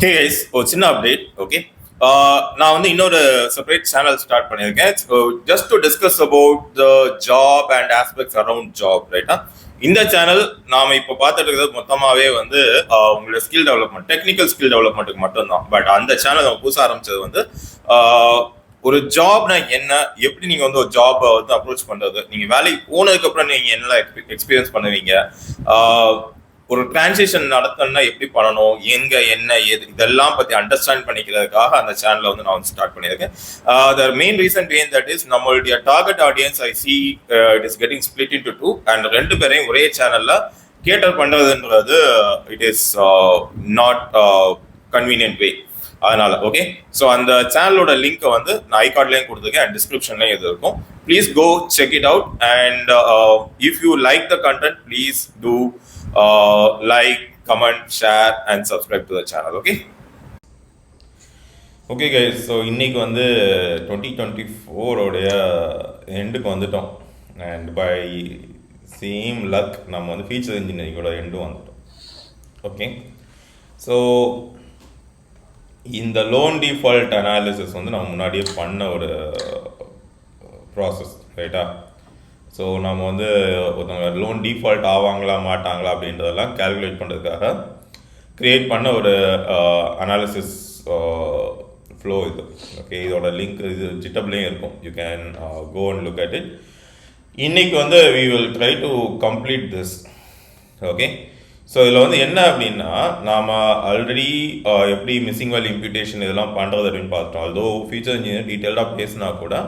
Hey guys, ஒரு சின்ன update. Okay, நான் வந்து இன்னொரு செப்பரேட் சேனல் ஸ்டார்ட் பண்ணியிருக்கேன். Just to discuss about the job and aspects around job, ரைட்டா? இந்த சேனல் நாம இப்போ பார்த்துட்டு இருக்கிறது மொத்தமாகவே வந்து உங்களோட ஸ்கில் டெவலப்மெண்ட், டெக்னிக்கல் ஸ்கில் டெவலப்மெண்ட்டுக்கு மட்டும்தான். பட் அந்த சேனல் நம்ம புதுசாக ஆரம்பிச்சது வந்து ஒரு ஜாப்னா என்ன, எப்படி நீங்க வந்து ஒரு ஜாப் வந்து அப்ரோச் பண்றது, நீங்க வேலைக்கு போனதுக்கு அப்புறம் நீங்க என்ன எக்ஸ்பீரியன்ஸ் பண்ணுவீங்க, ஒரு டிரான்சிஷன் நடத்தணும்னா எப்படி பண்ணணும், எங்க என்ன ஏது, இதெல்லாம் பத்தி அண்டர்ஸ்டாண்ட் பண்ணிக்கிறதுக்காக அந்த சேனலை வந்து நான் ஸ்டார்ட் பண்ணியிருக்கேன். The main reason being that is நம்மளுடைய target audience I see it is getting split into two, and ரெண்டு பேரையும் ஒரே சேனல்ல கேட்டர் பண்றதுன்றது it is not convenient way. அதனால ஓகே, ஸோ அந்த சேனலோட லிங்க்கை வந்து நான் ஐகார்ட்லேயும் கொடுத்துருக்கேன் அண்ட் டிஸ்கிரிப்ஷன்லேயும் இது இருக்கும். Please go check it out, and if you like the content please do like, comment, share and subscribe to the channel. Okay guys, so இன்னைக்கு வந்து 2024 உடைய எண்டுக்கு வந்துட்டோம், அண்ட் பை சேம் லக் நம்ம வந்து ஃபீச்சர் இன்ஜினியரிங்கோட எண்டும் வந்துட்டோம். ஓகே, ஸோ இந்த loan default analysis வந்து நம்ம முன்னாடியே பண்ண ஒரு ப்ராசஸ், ரைட்டா? ஸோ நம்ம வந்து ஒருத்தவங்க லோன் டிஃபால்ட் ஆவாங்களா மாட்டாங்களா அப்படின்றதெல்லாம் கேல்குலேட் பண்ணுறதுக்காக க்ரியேட் பண்ண ஒரு அனாலிசிஸ் ஃப்ளோ இது. ஓகே, இதோட லிங்க் இது ஜிட்டப்லேயும் இருக்கும், you can go and look at it. இன்றைக்கி வந்து we will try to complete this. Okay, so இதில் வந்து என்ன அப்படின்னா, நாம் ஆல்ரெடி எப்படி மிஸ்ஸிங் வேல்யூ இம்ப்யூட்டேஷன் இதெல்லாம் பண்ணுறது அப்படின்னு பார்த்தோம். அதோ ஃபியூச்சர் இன்ஜினியர் டீட்டெயில்டாக பேசினா கூட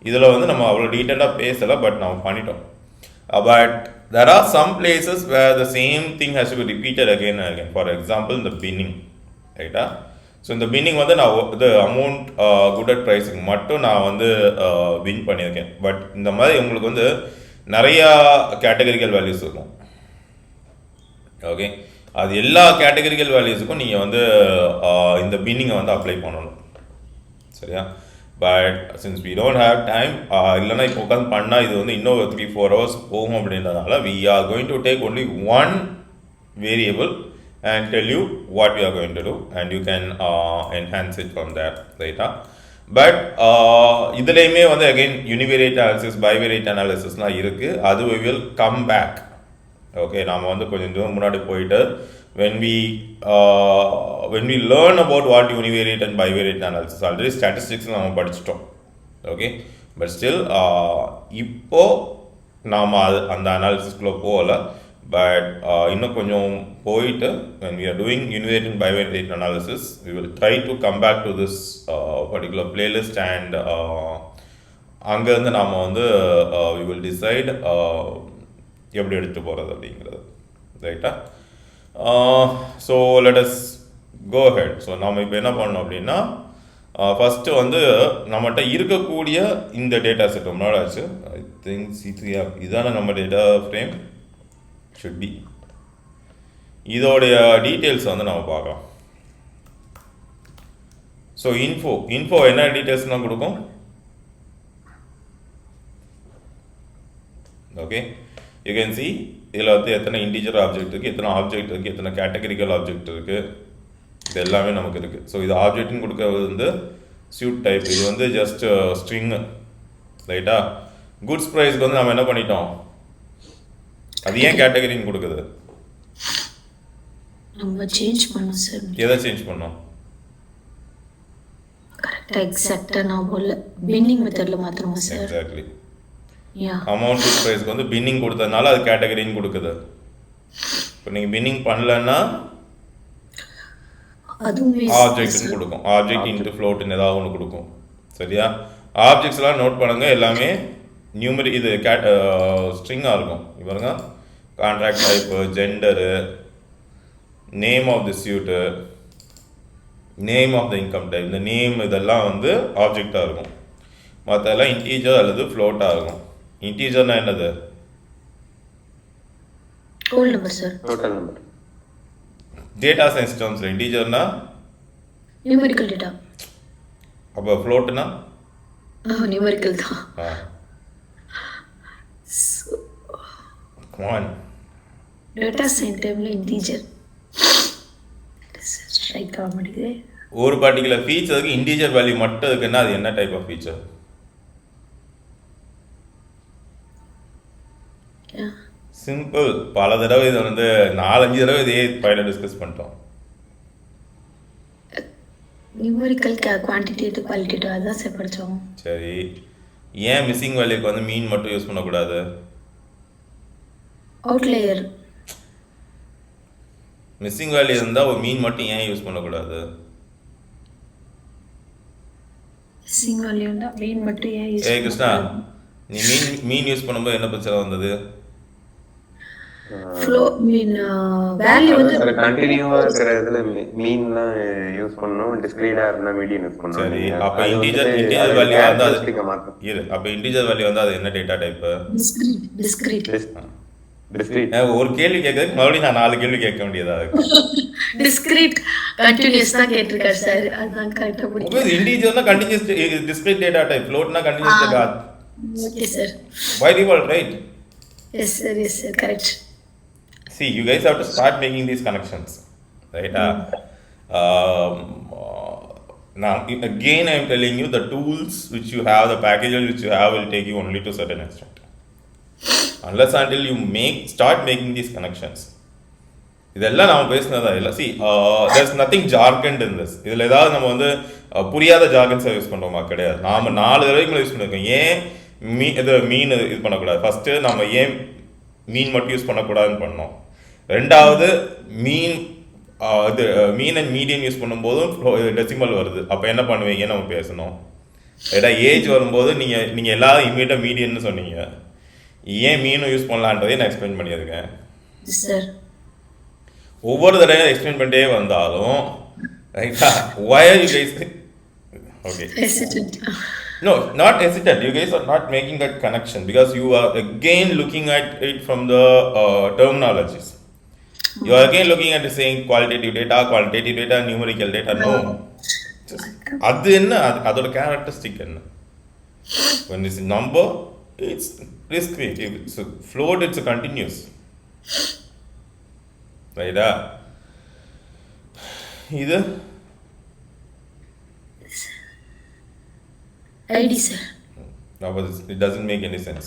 இதில் வந்து நம்ம அவ்வளோ டீட்டெயிலாக பேசலை, பட் நம்ம பண்ணிட்டோம். But there are some places where the same thing has to be repeated again and again. For example இந்த பின்னிங், ரைட்டா? ஸோ இந்த பின்னிங் வந்து நான் இது அமௌண்ட் குட் அட் ப்ரைஸிங் மட்டும் நான் வந்து வின் பண்ணியிருக்கேன். பட் இந்த மாதிரி உங்களுக்கு வந்து நிறையா கேட்டகரிக்கல் வேல்யூஸ் இருக்கும். ஓகே, அது எல்லா கேட்டகரிக்கல் வேல்யூஸுக்கும் நீங்கள் வந்து இந்த பின்னிங்கை வந்து அப்ளை பண்ணணும், சரியா? But since we don't have time, இல்லைனா இப்போ உட்காந்து பண்ணால் இது வந்து இன்னும் 3-4 hours போகும் அப்படின்றதுனால we are going to take only one variable and tell you what we are going to do, and you can enhance it from there, right? But இதுலேயுமே வந்து again univariate analysis, bivariate analysisலாம் இருக்குது, அது we will come back. Okay, நாம் வந்து கொஞ்சம் தூரம் முன்னாடி போயிட்டு when we learn about what univariate and bivariate analysis, already statistics நம்ம படிச்சிட்டோம். ஓகே, பட் ஸ்டில் இப்போ நாம் அந்த அனாலிசிஸ்குள்ளே போகலை. பட் இன்னும் கொஞ்சம் போயிட்டு when we are doing univariate and bivariate analysis, we will try to come back to this particular playlist, and அங்கேருந்து நாம் வந்து we will decide எப்படி எடுத்து போகிறது அப்படிங்கிறது, ரைட்டா? So let us go ahead. So நம்ம இப்போ என்ன பண்ணோம் அப்படின்னா, ஃபஸ்ட்டு வந்து நம்மகிட்ட இருக்கக்கூடிய இந்த டேட்டா செட் ரொம்ப நாள் ஆச்சு. ஐ திங்க் C3 இதான நம்ம டேட்டா ஃப்ரேம் ஷுட் பி. இதோடைய டீட்டெயில்ஸ் வந்து நம்ம பார்க்கலாம். ஸோ இன்ஃபோ என்ன டீட்டெயில்ஸ்லாம் கொடுக்கும்? ஓகே, யூ கேன் சி இதில் வந்து எத்தனை இன்டிஜர் ஆப்ஜெக்ட் இருக்குது, எத்தனை ஆப்ஜெக்ட் இருக்குது, எத்தனை கேட்டகரிக்கல் ஆப்ஜெக்ட் இருக்குது, இது எல்லாமே நமக்கு இருக்குது. ஸோ இது ஆப்ஜெக்ட்னு கொடுக்கறது வந்து ஸ்யூட் டைப், இது வந்து ஜஸ்ட் ஸ்ட்ரிங்கு, ரைட்டா? குட்ஸ் ப்ரைஸ்க்கு வந்து நம்ம என்ன பண்ணிட்டோம், அது ஏன் கேட்டகரின்னு கொடுக்குது? நம்ம சேஞ்ச் பண்ணோம் சார். எதை சேஞ்ச் பண்ணோம்? கரெக்ட்டா எக்ஸாக்ட்டா நான் போல பின்னிங் மெத்தட்ல மாத்தணும் சார். எக்ஸாக்ட்லி. அமௌண்ட் குட் ப்ரைஸ்க்கு வந்து பின்னிங் கொடுத்ததுனால அது கேட்டகரின்னு கொடுக்குது. இப்போ நீங்கள் பின்னிங் பண்ணலன்னா அதுவுமே ஆப்ஜெக்ட்னு கொடுக்கும், ஆப்ஜெக்ட் இன்ட்டு ஃப்ளோட்னு ஏதாவது ஒன்று கொடுக்கும், சரியா? ஆப்ஜெக்ட்ஸ்லாம் நோட் பண்ணுங்கள், எல்லாமே நியூமரி இது ஸ்ட்ரிங்காக இருக்கும். இவருங்க contract type, gender, name of the suite, name of the income type, இந்த நேம் இதெல்லாம் வந்து ஆப்ஜெக்டாக இருக்கும். மற்றெல்லாம் இன்டீஜர் அல்லது ஃப்ளோட்டாக இருக்கும். இன்டீஜர்னா என்னது? Whole number sir, total number. Data science டேர்ம்ஸ்ல இன்டீஜர்னா நியூமெரிக்கல் டேட்டா. அப்போ ஃப்ளோட்னா நியூமெரிக்கல் தான். come on, டேட்டா சயின்ஸ் டைம்ல இன்டீஜர். ஸ்ட்ரைக் ஆக மாட்டேங்குது. ஒரு பர்டிகுலர் ஃபீச்சருக்கு இன்டீஜர் வேல்யூ மட்டும் இருக்குன்னா அது என்ன டைப் ஆஃப் ஃபீச்சர்? சிம்பிள். பல தடவை இதை 4-5 தடவை இதையே பையில டிஸ்கஸ் பண்ணிட்டோம். நியூமரிக்கல் குவான்டிடேட்டிவ் குவாலிட்டேட்டிவ் அதான் சார் படித்தோம். சரி, ஏன் மிஸ்ஸிங் வேல்யூக்கு மீன் மட்டும் யூஸ் பண்ணக்கூடாது? அவுட்லேயர். மிஸ்ஸிங் வேல்யூ இருந்தால் ஒரு மீன் மட்டும் ஏன் யூஸ் பண்ணக்கூடாது? மிஸ்ஸிங் வேல்யூ இருந்தால் மீன் மட்டும் ஏன் யூஸ் கிருஷ்ணா, நீ மீன் யூஸ் பண்ணும்போது என்ன பிரச்சனை வந்தது? ஃப்ளோ மீன் வேல்யூ கண்டினியூவா இருக்கிற இதுல மீன்லாம் யூஸ் பண்ணோம், டிஸ்கிரீட்டா இருந்தா மீடியன் யூஸ் பண்ணோம். சரி, அப்ப இன்டிஜர் வேல்யூ வந்து அப்ப இன்டிஜர் வேல்யூ வந்து அது என்ன டேட்டா டைப்? டிஸ்கிரீட். ஒரு கேள்வி கேட்கறதுக்கு மறுபடியும் நான் 4 கேள்வி கேட்க வேண்டியதா இருக்கு. டிஸ்கிரீட் கண்டினியூஸ் தான் கேட்டிருக்காரு சார், அதுதான் கரெக்டா புரியுது. இன்டிஜர்னா கண்டினியூஸ் டிஸ்கிரீட் டேட்டா டைப், ஃப்ளோட்னா continuous data. Okay sir. By default, right? Yes sir, correct. See, you guys have to start making these connections, right? Now, again, I am telling you, the tools which you have, the packages which you have, will take you only to a certain extent. Unless until you start making these connections. இதெல்லாம் நம்ம பேசினதா இல்லை. C, there's nothing jargoned in this. இதில் ஏதாவது நம்ம புரியாத ஜார்கன்ஸை use பண்ணுறோமா? கிடையாது. நாம் 4 தடவைக்கு மேலே யூஸ் பண்ணியிருக்கோம். ஏன் மீன் இது பண்ணக்கூடாது? ஃபஸ்ட்டு நம்ம ஏன் மீன் மட்டும் யூஸ் பண்ணக்கூடாதுன்னு பண்ணோம். ரெண்டாவது, மீன் அண்ட் மீடியன் யூஸ் பண்ணும்போதும் டெசிமல் வருது. அப்போ என்ன பண்ணுவீங்கன்னு நம்ம பேசணும். ஏடா ஏஜ் வரும்போது நீங்கள் எல்லாரும் இமீடியட்டாக மீடியன்னு சொன்னீங்க. ஏன் மீனும் யூஸ் பண்ணலான்றதே நான் எக்ஸ்பிளைன் பண்ணியிருக்கேன். ஒவ்வொரு தடவையும் எக்ஸ்பிளைன் பண்ணிட்டே வந்தாலும் ரைட்டா, why are you guys okay? No, not hesitant. You guys are not making that connection because you are again looking at it from the terminologies. You are again looking at saying qualitative data, numerical data. No. அது என்ன, அதோட characteristic என்ன? When it's a number, it's discrete. If it's a float, it's a continuous. Right? இது ID sir. No, but it doesn't make any sense.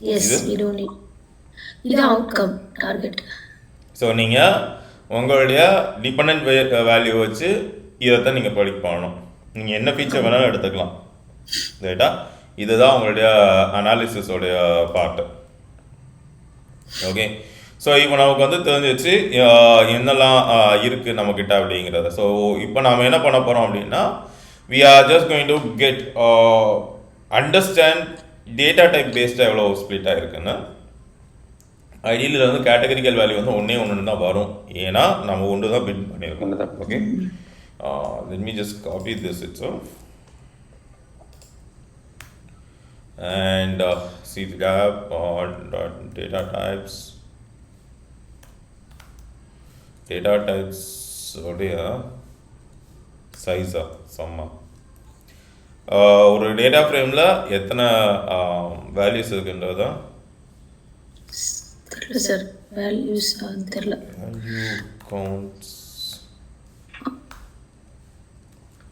Yes, we don't need. இது outcome target. So நீங்கள் உங்களுடைய depend value வச்சு இதைத்தான் நீங்கள் predict பண்ணணும். நீங்கள் என்ன ஃபீச்சர் வேணாலும் எடுத்துக்கலாம், ரைட்டா? இதுதான் உங்களுடைய அனாலிசிஸோடைய பார்ட்டு. ஓகே, ஸோ இப்போ நமக்கு தெரிஞ்சிச்சு என்னெல்லாம் இருக்குது நம்மக்கிட்ட அப்படிங்கிறத. ஸோ இப்போ நாம் என்ன பண்ண போகிறோம் அப்படின்னா, we are just going to get understand data type based எவ்வளோ ஸ்ப்ளிட் ஆகிருக்குன்னு. ஐடியில் கேட்டகரிக்கல் வேல்யூ ஒன்று தான் வரும், ஏன்னா நம்ம ஒன்று தான் பில்ட் பண்ணியிருக்கோம். Okay, let me just copy this itself and see the gap on data types உடைய சைஸா சம்மா. ஒரு டேட்டா ஃப்ரேமில் எத்தனை வேல்யூஸ் இருக்குன்றதா தெரியல சார். வேல்யூஸ் தெரியல. Value counts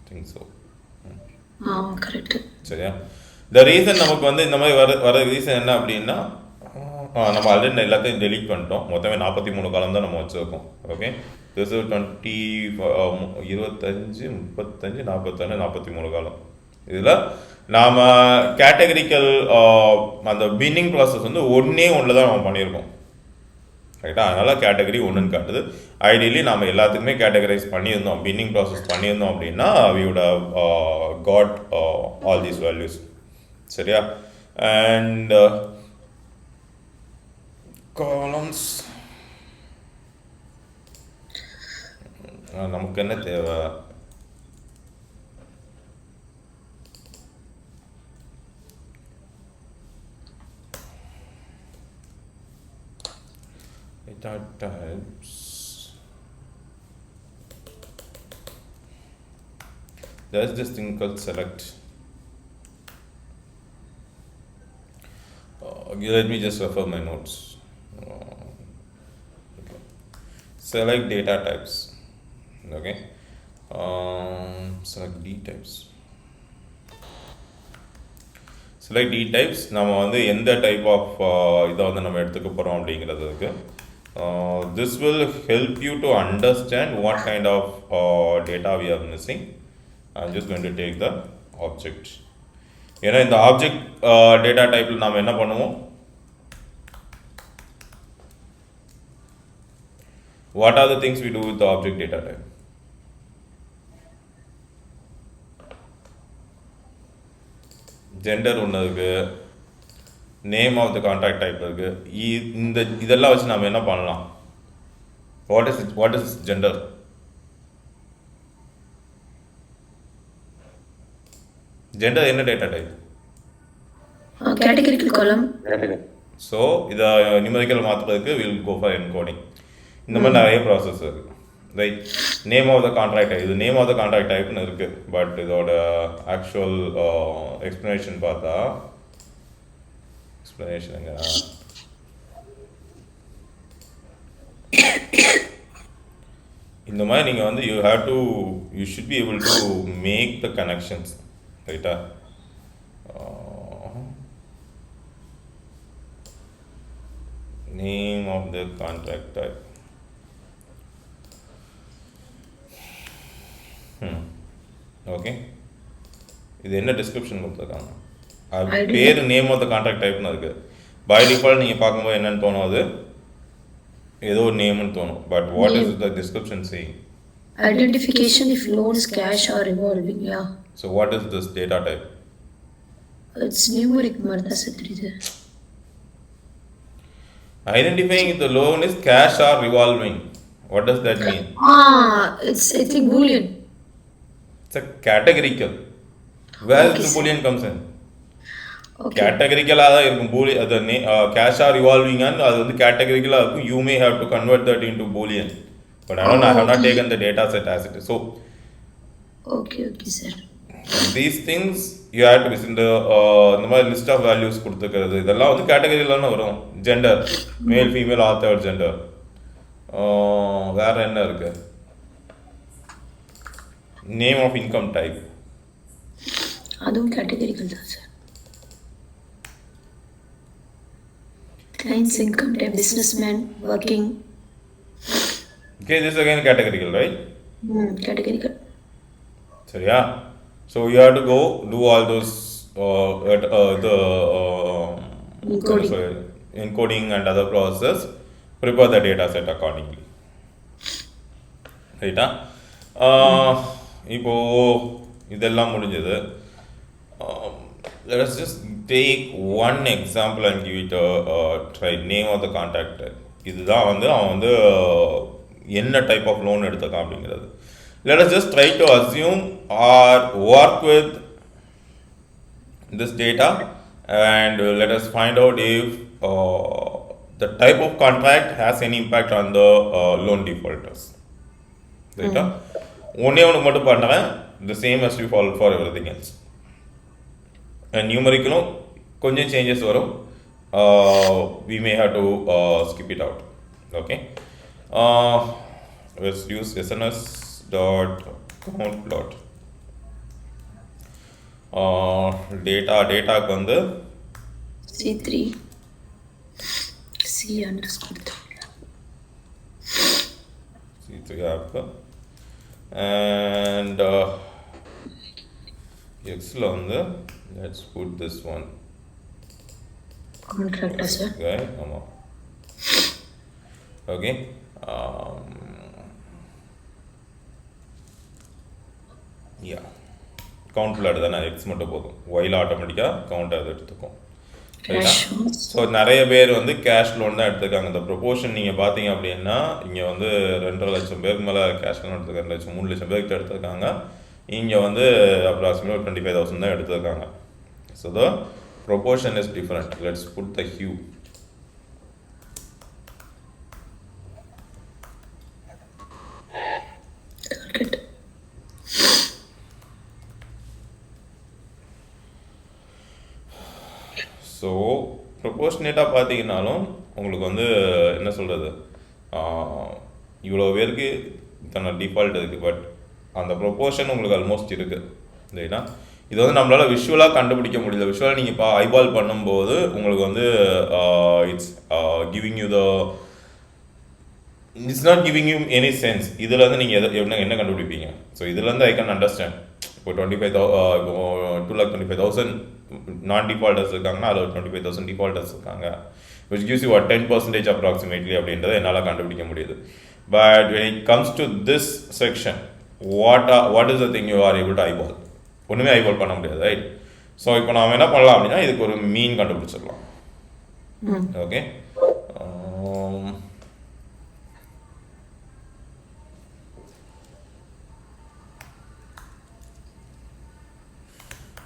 think so. Correct. சரியா? த ரீசன் நமக்கு இந்த மாதிரி வர ரீசன் என்ன அப்படின்னா, நம்ம ஆல்ரெடி எல்லாத்தையும் டெலீட் பண்ணிட்டோம். மொத்தமே 43 காலம் தான் நம்ம வச்சுருக்கோம். ஓகே, திஸ் 20 25 35 41 43 காலம். இதில் நாம் கேட்டகரிக்கல் அந்த பின்னிங் ப்ராசஸ் ஒன்றே தான் நம்ம பண்ணியிருக்கோம், ரைட்டா? அதனால் கேட்டகரி 1ன்னு காட்டுது. ஐடியலி நாம் எல்லாத்துக்குமே கேட்டகரைஸ் பண்ணியிருந்தோம், பின்னிங் ப்ராசஸ் பண்ணியிருந்தோம் அப்படின்னா we would have got all these values. சரியா? அண்ட் columns நமக்கு என்ன தேவை? Data types. There's this thing called select. Let me just refer my notes. Okay. Select data types. Okay. select D types. Select D types. நம்ம வந்து எந்த type of இதை வந்து நம்ம எடுத்துக்க போகிறோம் அப்படிங்கிறதுக்கு this will help you to understand what kind of data we are missing. I'm just going to take the object. ஏன்னா இந்த ஆப்ஜெக்ட் டேட்டா டைப்பில் நாம் என்ன பண்ணுவோம், what are the things we do with the object data type? Gender ஒன்று இருக்குது, name of the contract type இருக்குது. இதெல்லாம் வச்சு நம்ம என்ன பண்ணலாம்? What is gender? ஜெண்டர் என்ன data type? Categorical column. So இதை நியூமெரிக்கல் மாற்றுறதுக்கு வில் கோ ஃபார் என்கோடிங். இந்த மாதிரி நிறைய ப்ராசஸ் இருக்குது. Right, name of the contract type, இது நேம் ஆஃப் த கான்ட்ராக்ட் டைப்னு இருக்குது. பட் இதோட ஆக்சுவல் எக்ஸ்ப்ளனேஷன் பார்த்தா எக்ஸ்ப்ளனேஷனுங்க இந்த மாதிரி நீங்கள் வந்து you should be able to make the connections. ரைட்டா? Name of the contract type. Okay, இது என்ன டிஸ்கிரிப்ஷன் கொடுத்துருக்காங்க? அது பேர் நேம் ஆஃப் த கான்ட்ராக்ட் டைப்னு இருக்குது. பை டிஃபால்ட் நீங்கள் பார்க்கும்போது என்னென்னு தோணும், அது ஏதோ ஒரு நேம்னு தோணும். But what is the description saying? Identification if loans, cash or revolving. Yeah. So what is this data type? It's numeric மாதிரி தான் சார் தெரியுது. Identifying if the loan is cash or revolving. What does that mean? It's I think Boolean. It's a categorical. Where the Boolean comes in? Okay. Categorical-ஆ தான் இருக்கும். Boolean அது cash or revolving and அது வந்து categorical-ஆ இருக்கும். You may have to convert that into Boolean. But I have not taken the data set as it is. So okay sir. These things you have to visit இந்த மாதிரி list of values கொடுத்துக்கிறது. இதெல்லாம் வந்து கேட்டகரியிலான வரும். Gender, male female author gender. வேற என்ன இருக்கு? Name of income type, அதுவும் categorical தான் sir. client's income type, businessman, working. Okay, this is again categorical, right? Categorical. சரியா? So you have to go do all those encoding and other processes, prepare the data set accordingly. ரைட்டா? இப்போ இதெல்லாம் முடிஞ்சது. Let us just take one example and give it a try. Name of the contact. இதுதான் வந்து அவன் வந்து என்ன type of loan எடுத்துக்கான் அப்படிங்கிறது. Let us just try to assume or work with this data and let us find out if the type of contract has any impact on the loan defaulters. Right? Only மட்டும் பண்ணுறேன், the same as we follow for everything else. And numerically கொஞ்சம் changes வரும். We may have to skip it out. Okay. Let's use SNS dot count plot. data வந்து C3 C underscore C3 app and X ல வந்து let's put this one contract sir. Okay, ஆமா. Okay. Yeah. Count plot தானே, X மட்டும் போதும். While ஆட்டோமேட்டிக்காக count அதை எடுத்துக்கும். ஸோ நிறைய பேர் வந்து கேஷ் லோன் தான் எடுத்துருக்காங்க. இந்த ப்ரொபோர்ஷன் நீங்கள் பார்த்தீங்க அப்படின்னா இங்கே வந்து 2.5 லட்சம் பேருக்கு மேலே கேஷ் லோன் எடுத்துருக்காங்க. 2 லட்சம் 3 லட்சம் பேருக்கு எடுத்துருக்காங்க. இங்கே வந்து அப்ராக்சிமேட்லி 25,000 தான் எடுத்துருக்காங்க. So the proportion is different. Let's put the hue. So ப்ரொபோர்ஷனேட்டாக பார்த்தீங்கன்னாலும் உங்களுக்கு வந்து என்ன சொல்கிறது, இவ்வளோ பேருக்கு இத்தனை டிஃபால்ட் இருக்குது. பட் அந்த ப்ரொப்போர்ஷன் உங்களுக்கு ஆல்மோஸ்ட் இருக்குது இல்லைன்னா இது வந்து நம்மளால் விஷுவலாக கண்டுபிடிக்க முடியல. விஷுவலாக நீங்கள் இப்போ ஐபால் பண்ணும்போது உங்களுக்கு வந்து it's giving you the it's not giving you any sense. இதில் வந்து நீங்கள் என்ன கண்டுபிடிப்பீங்க? ஸோ இதுலேருந்து ஐ கேன் அண்டர்ஸ்டாண்ட். இப்போ 2,25,000 நான் டிஃபால்டர்ஸ் இருக்காங்கன்னா அதில் 25,000 டிஃபால்டர்ஸ் இருக்காங்க, விச் கிவ்ஸ் யூ 10% அப்ராக்சிமேட்லி அப்படின்றத என்னால் கண்டுபிடிக்க முடியுது. But when it comes to this section, what is the thing you are able to eyeball? ஒன்றுமே ஐபால் பண்ண முடியாது, ரைட்? ஸோ இப்போ நாம் என்ன பண்ணலாம் அப்படின்னா இதுக்கு ஒரு மீன் கண்டுபிடிச்சிடலாம். ஓகே,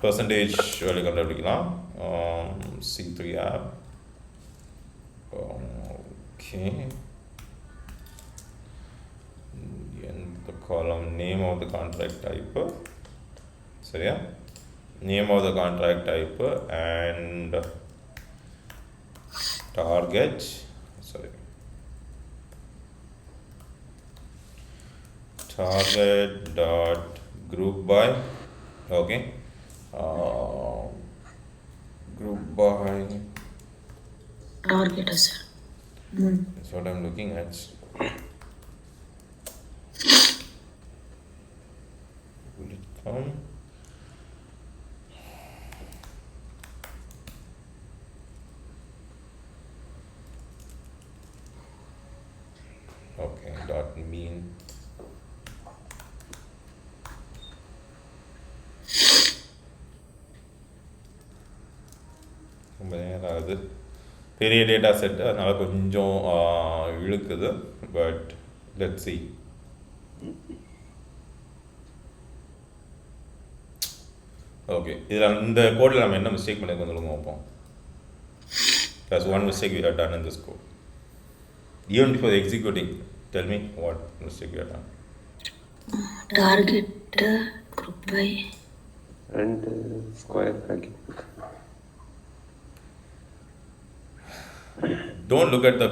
பர்சன்டேஜ் வேல்யூ கண்டுபிடிக்கலாம். C3 ஆப். Okay, the column name of the contract type, சரியா? Name of the contract type and target, sorry, target dot group by, okay, group by target, sir. That's what I'm looking at. Will it come? Okay, dot mean. ரொம்ப நேரம் ஆகுது, பெரிய data set, அதனால் கொஞ்சம் இழுக்குது. But let's see. Okay, இதில் இந்த கோடில் நம்ம என்ன மிஸ்டேக் பண்ணியிருக்கோம் சொல்லுங்க பார்ப்போம். That's one mistake we have done in this code. Even before executing, tell me what mistake we have done. Target group by and square bracket. Don't look at the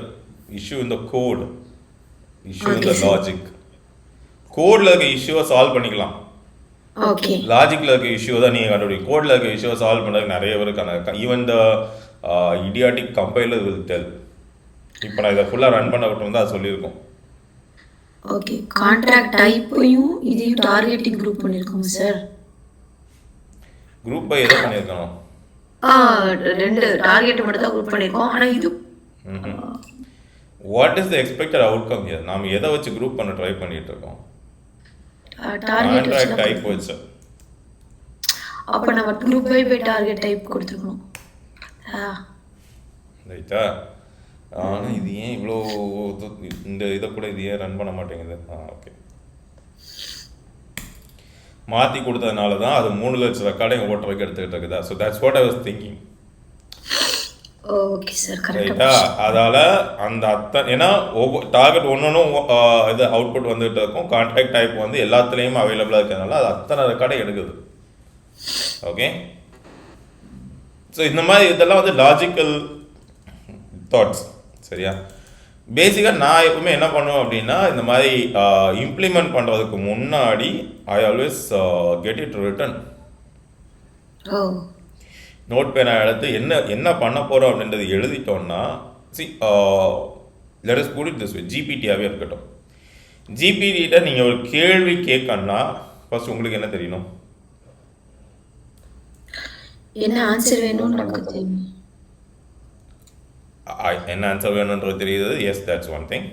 issue in the code, issue in the sir. logic. கோடில் இருக்க இஷ்யூவை solve பண்ணிக்கலாம், okay. லாஜிக்கில் இருக்க issue தான் நீங்கள் கண்டுபிடிக்கும். கோடில் இருக்க இஷ்யூவை solve பண்ணுறதுக்கு நிறைய பேருக்கான even the idiotic compiler will tell. இப்போ நான் இதை ஃபுல்லாக ரன் பண்ண விட்டு வந்து அது சொல்லியிருக்கோம். ஓகே, கான்ட்ராக்ட் டைப்பையும் இதையும் டார்கெட்டிங் குரூப் பண்ணியிருக்கோங்க சார். குரூப் பை எதை பண்ணியிருக்கணும்? ரெண்டு டார்கெட் மட்டும் தான் குரூப் பண்ணியிருக்கோம். ஆனால் இது what is the expected outcome here? நாம் எதை வச்சு குரூப் பண்ண ட்ரை பண்ணிட்டு இருக்கோம்? கான்ட்ராக்ட் டைப் வச்சு. அப்போ நம்ம குரூப் பை டார்கெட் டைப் கொடுத்துருக்கணும், ரைட்டா? ஆனால் இது ஏன் இவ்வளோ இந்த இதை கூட இது ஏன் ரன் பண்ண மாட்டேங்குது? ஓகே, மாற்றி கொடுத்ததுனால தான் அது 3 லட்சம் ரெக்கார்டையும் ஓட்டுறதுக்கு எடுத்துக்கிட்டு இருக்குதா? So that's what I was thinking. Okay sir, ரைட்டா? அதால் அந்த ஏன்னா டார்கெட் ஒன்றும் இது அவுட்புட் வந்துகிட்டு இருக்கும். கான்ட்ராக்ட் டைப் வந்து எல்லாத்துலேயும் அவைலபிளாக இருக்கிறதுனால அது அத்தனை ரெக்கார்டை எடுக்குது. ஓகே, ஸோ இந்த மாதிரி இதெல்லாம் வந்து லாஜிக்கல் தாட்ஸ், சரியா? பேசிக்காக நான் எப்பவுமே என்ன பண்ணுவேன் அப்படின்னா, இந்த மாதிரி இம்ப்ளிமெண்ட் பண்ணுறதுக்கு முன்னாடி I always get it written. Note பேனா எடுத்து என்ன பண்ண போகிறோம் அப்படின்றது எழுதிட்டோன்னா, let us put it this way, ஜிபிடியாகவே இருக்கட்டும். ஜிபிடிட்ட நீங்கள் ஒரு கேள்வி கேட்கணும்னா ஃபர்ஸ்ட் உங்களுக்கு என்ன தெரியணும்? என்ன ஆன்சர் வேணும்னு நமக்கு தெரியும். என்ன ஆன்சர் வேணுன்றது தெரியுது, yes, that's one thing.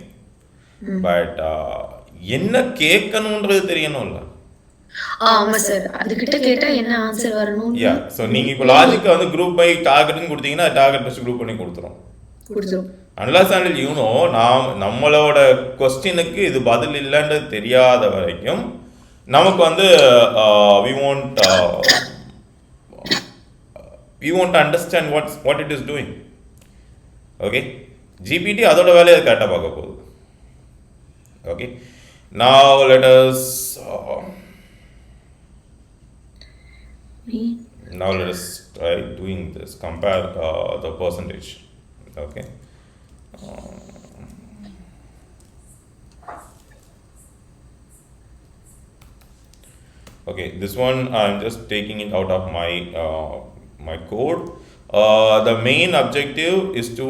But என்ன கேட்கணுன்றது தெரியணும்ல. ஆமா சார், அதுகிட்ட கேட்டா என்ன ஆன்சர் வரணும். யா, ஸோ நீங்கள் இப்போ லாஜிக்கை வந்து குரூப் பை டார்கெட்னு கொடுத்தீங்கன்னா டார்கெட் ஃபஸ்ட் குரூப் பண்ணி கொடுத்துரும். அன்லஸ் அண்ட் யூனோ நம்மளோட கொஸ்டினுக்கு இது பதில் இல்லைன்றது தெரியாத வரைக்கும் நமக்கு வந்து we won't understand what it is doing. Okay, GPT அதோட வேலையை கரெக்டாக பார்க்க போகுது. Okay, now let us try doing this, compare the percentage. Okay, Okay, this one I'm just taking it out of my my code. The main objective is to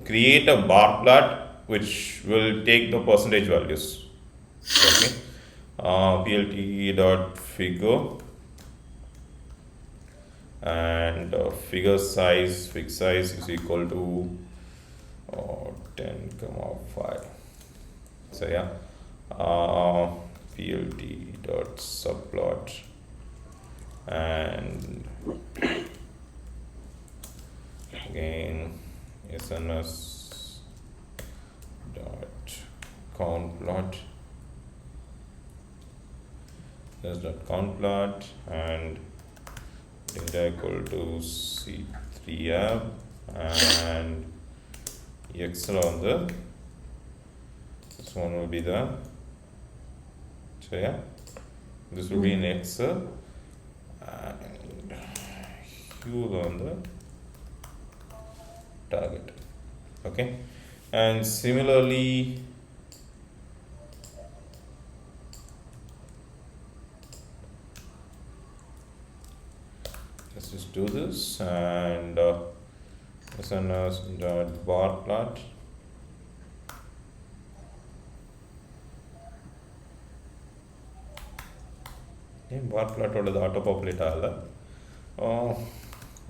create a bar plot which will take the percentage values. Okay, plt dot figure, and figure size, fixed size is equal to 10,5. So yeah, plt dot subplot, and again SNS dot count plot, this dot count plot, and data equal to C3 app, and Excel on the, this one will be the, so yeah, this will be in Excel, and hue on the target. Okay, and similarly let's just do this, and SNS dot bar plot, bar plot or the auto populate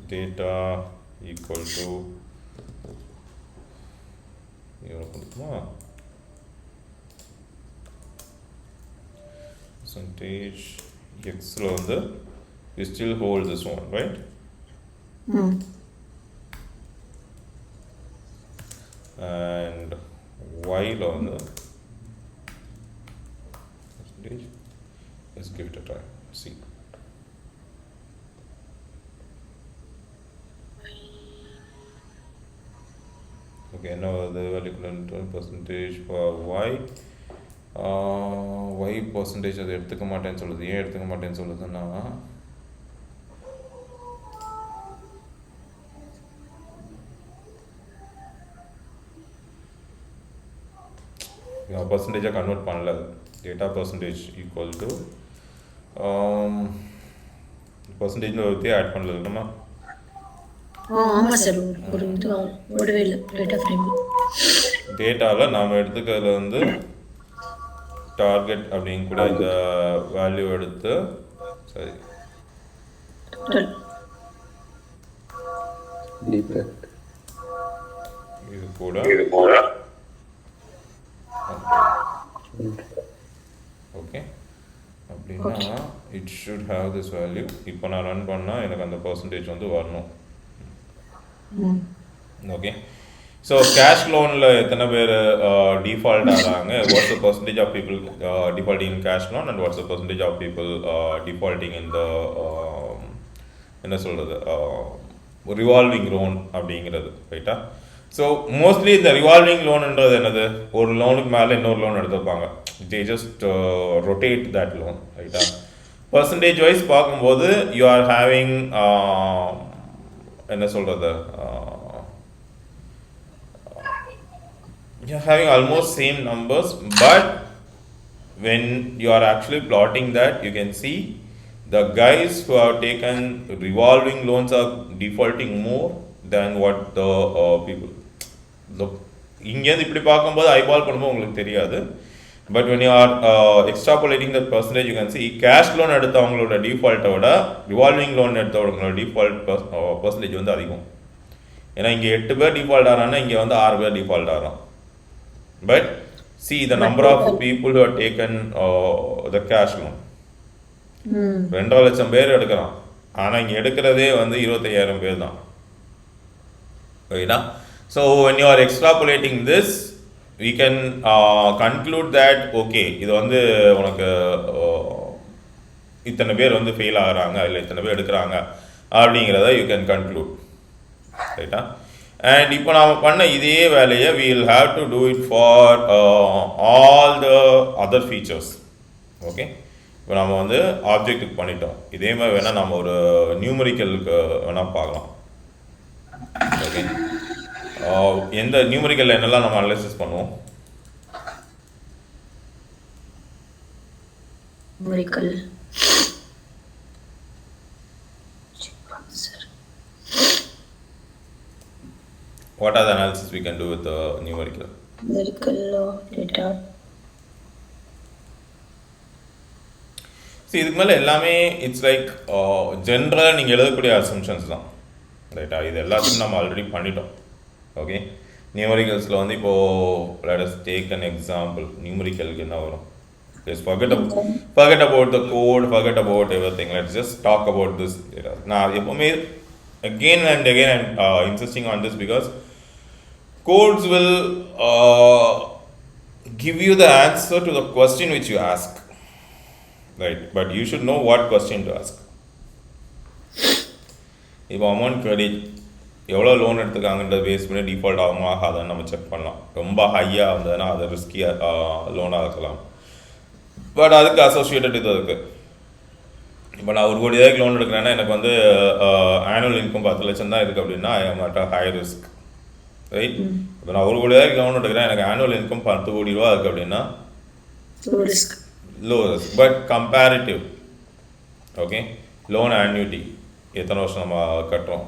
data equal to percentage Excel on the, we still hold this one, right? And while on the percentage, let's give it a try. See. Okay, now the value equivalent to percentage for y. Y percentage அது எடுத்துக்க மாட்டேன்னு சொல்லுது. ஏன் எடுத்துக்க மாட்டேன்னு சொல்லுதுன்னா, percentage convert பண்ணல. Data percentage equal to percentage வந்து ஆட் பண்ணல நம்ம. ஆமா சார், ஒரு இது ஓடவே இல்லை டேட்டா ஃப்ரேம். டேட்டாவில் நாம் எடுத்துக்கிறதுல வந்து டார்கெட் அப்படிங்க கூட இந்த வேல்யூ எடுத்து, சரி இது கூட ஓகே அப்படின்னா it should have this value. இப்போ நான் ரன் பண்ணால் எனக்கு அந்த பர்சன்டேஜ் வந்து வரணும். ஓகே, ஸோ கேஷ் லோனில் எத்தனை பேர் டிஃபால்ட் ஆகிறாங்க, what's the percentage of people defaulting in cash loan, and what's the percentage of people defaulting in the என்ன சொல்கிறது ரிவால்விங் லோன் அப்படிங்கிறது, ரைட்டா? ஸோ மோஸ்ட்லி இந்த ரிவால்விங் லோனுன்றது என்னது, ஒரு லோனுக்கு மேலே இன்னொரு லோன் எடுத்துப்பாங்க. They just rotate that loan, ரைட்டா? பர்சன்டேஜ் வைஸ் பார்க்கும்போது யூ ஆர் ஹேவிங் என்ன சொல்கிறது, you're having almost same numbers, but when you are actually plotting that, you can see the guys who have taken revolving loans are defaulting more than what the people. இங்கேருந்து இப்படி பார்க்கும்போது eyeball பண்ணும்போது உங்களுக்கு தெரியாது, but when you are extrapolating that percentage, you can see cash loan எடுத்தவங்களோட டிஃபால்ட்டை விட revolving loan எடுத்தவங்களோட டிஃபால்ட் பர்சன்டேஜ் வந்து அதிகம். ஏன்னா இங்கே 8 பேர் டிஃபால்ட் ஆகிறாங்கன்னா இங்கே வந்து 6 பேர் டிஃபால்ட் ஆகிறான். But see the number of people who have taken the cash loan. 2 லட்சம் பேர் எடுக்கிறான், ஆனால் இங்கே எடுக்கிறதே வந்து 25,000 பேர் தான், ரைட்டா? So when you are extrapolating this, we can conclude that okay, இது வந்து உனக்கு இத்தனை பேர் வந்து ஃபெயில் ஆகிறாங்க இல்லை இத்தனை பேர் எடுக்கிறாங்க அப்படிங்கிறத you can conclude, ரைட்டா? அண்ட் இப்போ நாம் பண்ண இதே வேலையை we will have to do it for all the other features. Okay, இப்போ நம்ம வந்து ஆப்ஜெக்ட்டுக்கு பண்ணிட்டோம். இதே மாதிரி வேணால் நம்ம ஒரு நியூமரிக்கலுக்கு வேணால் பார்க்கலாம். ஓகே, எந்த நியூமரிக்கலில் என்னெல்லாம் நம்ம அனலைசிஸ் பண்ணுவோம்? numerical. What are the analysis we can do with the numerical? Numerical data. See, இதுக்கு மேலே எல்லாமே இட்ஸ் லைக் ஜென்ரலாக நீங்கள் எழுதக்கூடிய அசம்ஷன்ஸ் தான், ரைட்டா? இது எல்லாத்தையும் நம்ம ஆல்ரெடி பண்ணிட்டோம். ஓகே, நியூமரிக்கல்ஸில் வந்து இப்போது let us take an example. நியூமரிக்கலுக்கு என்ன வரும்? Just forget about the code, forget about everything. Let's just talk about this data. நான் எப்போவுமே again and again I'm insisting on this because codes will give you the answer to the question which you ask. Right, but you should know what question to ask. இப்போ amount credit எவ்வளோ loan எடுத்துக்காங்கன்றத base பண்ணி default ஆகுமா ஆகாதான்னு நம்ம check பண்ணலாம். ரொம்ப ஹையாக இருந்ததுன்னா அதை ரிஸ்கியாக லோனாக இருக்கலாம், பட் அதுக்கு அசோசியேட்டட் இது இருக்குது. இப்போ நான் 1 கோடி ரூபாய்க்கு லோன் எடுக்கிறேன்னா எனக்கு வந்து ஆனுவல் இன்கம் 10 லட்சம் தான் இருக்குது அப்படின்னா I am at high risk, right? இப்போ நான் 1 கோடி ரூபாய்க்கு லோன் எடுக்கிறேன், எனக்கு ஆனுவல் இன்கம் 10 கோடி ரூபா இருக்குது அப்படின்னா low risk, but comparative. Okay, loan annuity எத்தனை வருஷம் நம்ம கட்டுறோம்,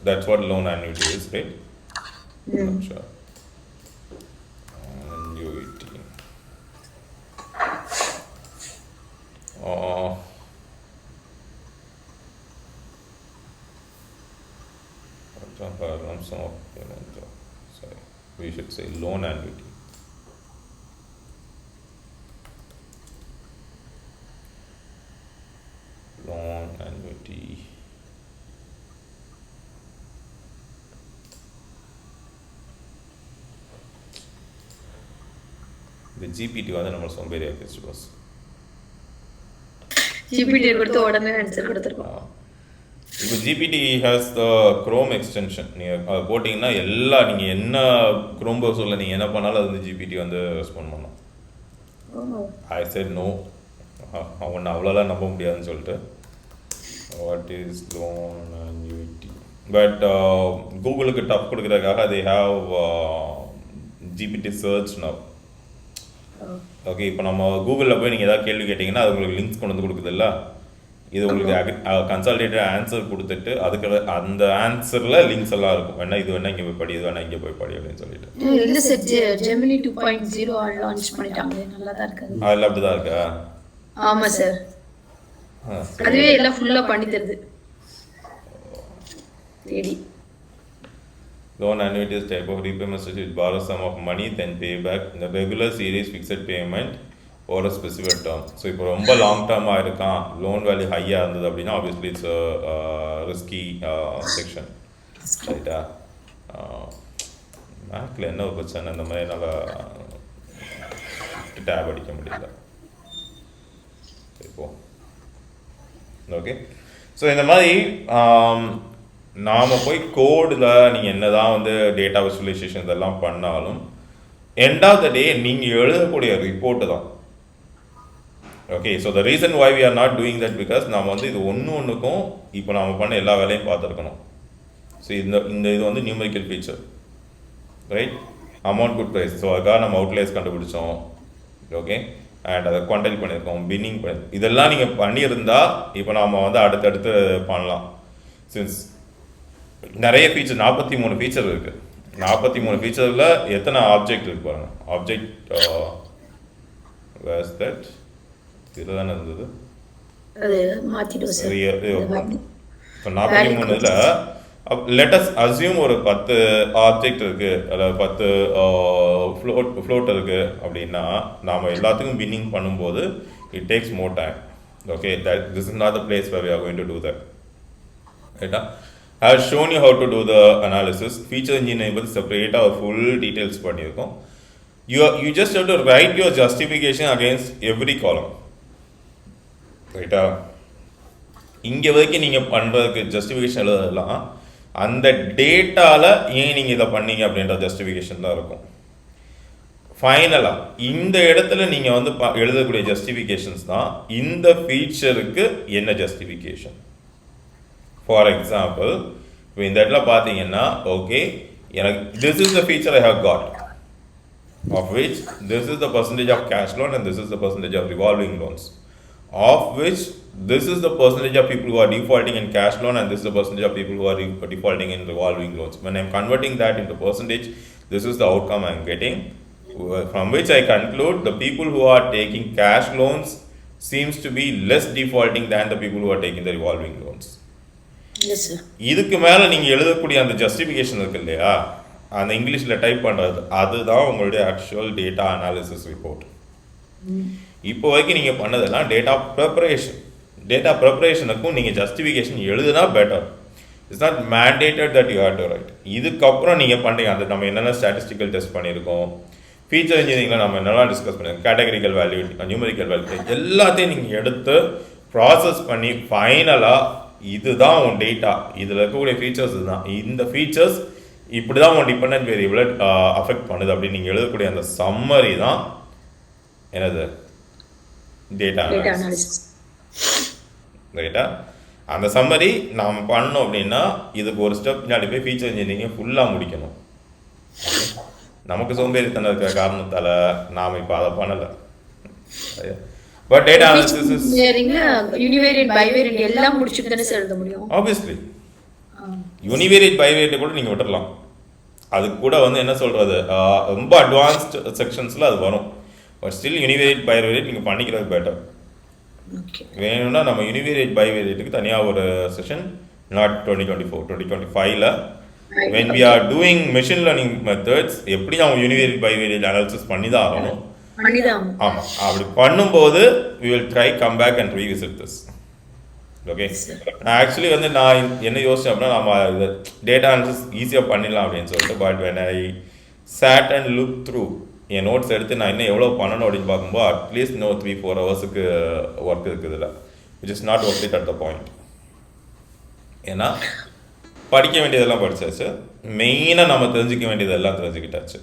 that's what loan annuity is, right? Sure. Annuity. Sorry, we should say loan annuity. Loan annuity. The GPT வந்து நம்ம சோம்பேறியா கேச்சு பாஸ். GPT கொடுத்து உடனே ஆன்சர் கொடுத்துருக்கோம். இப்போ GPT has the Chrome extension. நீங்கள் போட்டிங்கன்னா எல்லா நீங்கள் என்ன Chrome browserல நீங்கள் என்ன பண்ணாலும் அது வந்து GPT வந்து ரெஸ்பாண்ட் பண்ணும். I said no, அவன் அவ்வளோலாம் நம்ப முடியாதுன்னு சொல்லிட்டு. What is loan annuity? But கூகுளுக்கு டஃப் கொடுக்குறதுக்காக they have GPT search now. Okay, இப்போ நம்ம கூகுளில் போய் நீங்கள் ஏதாவது கேள்வி கேட்டிங்கன்னா அது உங்களுக்கு லிங்க்ஸ் கொண்டு வந்து கொடுக்குதில்ல, இது உங்களுக்கு கன்சல்டேட்டட் ஆன்சர் கொடுத்துட்டு அதுக்கு அந்த ஆன்சரில் லிங்க்ஸ் எல்லாம் இருக்கும். வேணா இது வேணா இங்கே போய் படி, இது வேணா இங்கே போய் படி அப்படின்னு சொல்லிட்டு. இல்லை சார், ஜெமினி 2.0 லான்ச் பண்ணிட்டாங்க, நல்லா தான் இருக்குது. அதில் அப்படி தான் இருக்கா? ஆமாம் சார், அதுவே எல்லாம் ஃபுல்லாக பண்ணி தருது. தேடி loan annuity is type of repayment such as borrow sum of money then pay back in the regular series fixed payment or a specific term. So இப்போ ரொம்ப லாங் டேர்மாக இருக்கான், லோன் வேல்யூ ஹையாக இருந்தது அப்படின்னா ஆப்வியஸ்லி இட்ஸ் ரிஸ்கி செக்ஷன், ரைட்டா? மேக்கில் என்ன ஒரு பிரச்சனை, இந்த மாதிரி என்னால் டேப் அடிக்க முடியல இப்போ. ஓகே, ஸோ இந்த மாதிரி நாம் போய் கோடில் நீங்கள் என்ன தான் வந்து டேட்டா விசுவலைசேஷன் இதெல்லாம் பண்ணாலும் எண்ட் ஆஃப் த டே நீங்கள் எழுதக்கூடிய ரிப்போர்ட்டு தான். Okay, so the reason why we are not doing that because நாம் வந்து இது ஒன்றுக்கும் இப்போ நாம் பண்ண எல்லா வேலையும் பார்த்துருக்கணும். ஸோ இந்த இது வந்து numerical feature, right? Amount good price, so அதுக்காக நம்ம அவுட்லையர்ஸ் கண்டுபிடிச்சோம். ஓகே, அண்ட் அதை குவான்டைல் பண்ணியிருக்கோம், பின்னிங் பண்ணி, இதெல்லாம் நீங்கள் பண்ணியிருந்தால் இப்போ நாம் வந்து அடுத்தடுத்து பண்ணலாம். சின்ஸ் நிறைய ஃபீச்சர் 43 ஃபீச்சர் இருக்குது. 43 ஃபீச்சரில் எத்தனை ஆப்ஜெக்ட் இருக்கு பாருங்க. ஆப்ஜெக்ட் வேர்ஸ் தட் இதில் தானே இருந்தது. இப்போ 43 இதில் லெட்டஸ் அசியூம் ஒரு 10 ஆப்ஜெக்ட் இருக்குது, அதில் 10 ஃப்ளோட் இருக்குது அப்படின்னா நாம் எல்லாத்துக்கும் பின்னிங் பண்ணும்போது it takes more time. Okay, that this is not the place where we are going to do that, ரைட்டா? I have shown you how to do the analysis. Feature engine able separate our full details பண்ணியிருக்கோம். You just have to write your justification against every column, ரைட்டா? இங்கே வரைக்கும் நீங்கள் பண்ணுறதுக்கு justification எழுதலாம், அந்த டேட்டாவில் ஏன் நீங்கள் இதை பண்ணீங்க அப்படின்ற ஜஸ்டிஃபிகேஷன் தான் இருக்கும். ஃபைனலாக இந்த இடத்துல நீங்கள் வந்து எழுதக்கூடிய ஜஸ்டிஃபிகேஷன்ஸ் தான் இந்த ஃபீச்சருக்கு என்ன ஜஸ்டிஃபிகேஷன். ஃபார் எக்ஸாம்பிள், இப்போ இந்த இடத்துல பார்த்தீங்கன்னா ஓகே, எனக்கு this is the feature I have got of which this is the percentage of cash loan and this is the percentage of revolving loans. of which this is the percentage of people who are defaulting in cash loan and this is the percentage of people who are defaulting in revolving loans. When I'm converting that into percentage, this is the outcome I'm getting, from which I conclude the people who are taking cash loans seems to be less defaulting than the people who are taking the revolving loans. Yes, sir. இதுக்கு மேலே நீங்கள் எழுதக்கூடிய அந்த justification இருக்கு இல்லையா, அந்த இங்கிலீஷில் type பண்ணுறது, அதுதான் உங்களுடைய ஆக்சுவல் டேட்டா அனாலிசிஸ் ரிப்போர்ட். இப்போ வரைக்கும் நீங்கள் பண்ணதெல்லாம் டேட்டா ப்ரிப்பரேஷன். டேட்டா ப்ரிப்பரேஷனுக்கும் நீங்கள் ஜஸ்டிஃபிகேஷன் எழுதுனா better. It's not mandated that you have to right. இதுக்கப்புறம் நீங்கள் பண்ணுறீங்க, அந்த நம்ம என்னென்ன ஸ்டாட்டிஸ்டிக்கல் டெஸ்ட் பண்ணியிருக்கோம், ஃபீச்சர் இன்ஜினியரிங்கில் நம்ம என்னெல்லாம் டிஸ்கஸ் பண்ணியிருக்கோம், கேட்டகரிக்கல் வேல்யூ, நியூமெரிக்கல் வேல்யூ, எல்லாத்தையும் நீங்கள் எடுத்து ப்ராசஸ் பண்ணி ஃபைனலாக இதுதான் உன் டேட்டா, இதில் இருக்கக்கூடிய ஃபீச்சர்ஸ் இதுதான், இந்த ஃபீச்சர்ஸ் இப்படி தான் உன் டிபெண்டன்ட் வேரியபிளை அஃபெக்ட் பண்ணுது அப்படின்னு நீங்கள் எழுதக்கூடிய அந்த சம்மரி தான் என்னது டேட்டா அனாலிசிஸ். ரைட்டா? அந்த சம்மரி நாம் பண்ணோம் அப்படின்னா இதுக்கு ஒரு ஸ்டெப் பின்னாடி போய் ஃபீச்சர் இன்ஜினியரிங்கை ஃபுல்லாக முடிக்கணும். நமக்கு சோம்பேறித்தனம் இருக்கிற காரணத்தால் நாம் இப்போ அதை பண்ணலை. பட் டேட்டா அனாலிசிஸ் யூனிவேரியேட் பைவேரியேட் எல்லாம் முடிச்சுட்டு தானே சார் எழுத முடியும். ஆப்வியஸ்லி யூனிவேரியேட் பைவேரியேட்டை கூட நீங்கள் விட்டுடலாம். அது கூட வந்து என்ன சொல்கிறது, ரொம்ப அட்வான்ஸ்ட் செக்ஷன்ஸில் அது வரும். பட் ஸ்டில் யூனிவேரியேட் பைவேரியேட் நீங்கள் பண்ணிக்கிறது பெட்டர். வேணும்னா நம்ம யூனிவேரியேட் பைவேரியேட்டுக்கு தனியாக ஒரு session, not 2024, 2025ல் when we are doing machine learning methods எப்படி அவங்க யூனிவேரியேட் பைவேரியேட் அனாலிசிஸ் பண்ணி தான் ஆகணும். ஆமாம், அப்படி பண்ணும்போது we will try come back and revisit this. Okay, நான் ஆக்சுவலி வந்து நான் என்ன யோசிச்சேன் அப்படின்னா, நம்ம இது டேட்டா அனாலிசிஸ் ஈஸியாக பண்ணிடலாம் அப்படின்னு சொல்லிட்டு, but when I sat and looked through N notes எடுத்து நான் இன்னும் எவ்வளோ பண்ணணும் அப்படின்னு பார்க்கும்போது அட்லீஸ்ட் இன்னும் 3-4 ஹவர்ஸுக்கு ஒர்க் இருக்குது இல்லை, which is not work it at the point. ஏன்னா படிக்க வேண்டியதெல்லாம் படித்தாச்சு, மெயினாக நம்ம தெரிஞ்சிக்க வேண்டியதெல்லாம் தெரிஞ்சுக்கிட்டாச்சு.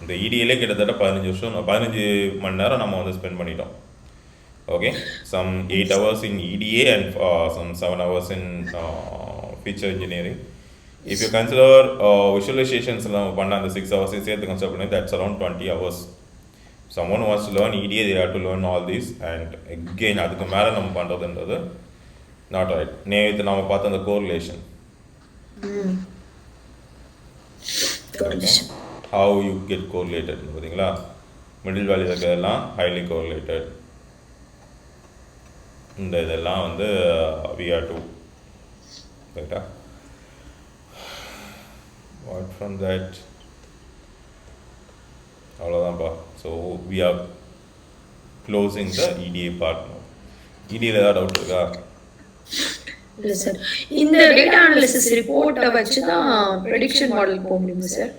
இந்த இடியிலே கிட்டத்தட்ட 15 மணி நேரம் நம்ம வந்து ஸ்பெண்ட் பண்ணிட்டோம். Okay, some 8 hours in EDA and some 7 hours in feature engineering. If you consider visualizations நம்ம பண்ண அந்த 6 hours சேர்த்து கன்சிடர் பண்ணி, that's around 20 hours. Someone wants to learn EDA, they have to learn all these, and again அதுக்கு மேலே நம்ம பண்ணுறதுன்றது not right. நேற்று நம்ம பார்த்த அந்த correlation, how you get correlated பார்த்தீங்களா, மிடில் வேல்யூ இருக்கிறதெல்லாம் ஹைலி கோரிலேட்டட். இந்த இதெல்லாம் வந்து we are to ரைட்டா. What from that, அவ்வளோதான்ப்பா. So we are closing the EDA part now. EDAல ஏதாவது டவுட் இருக்கா? இல்லை சார், இந்த டேட்டா அனாலிசிஸ் ரிப்போர்ட்டை வச்சு தான் ப்ரெடிக்ஷன் மாடல் போக முடியுமா சார்?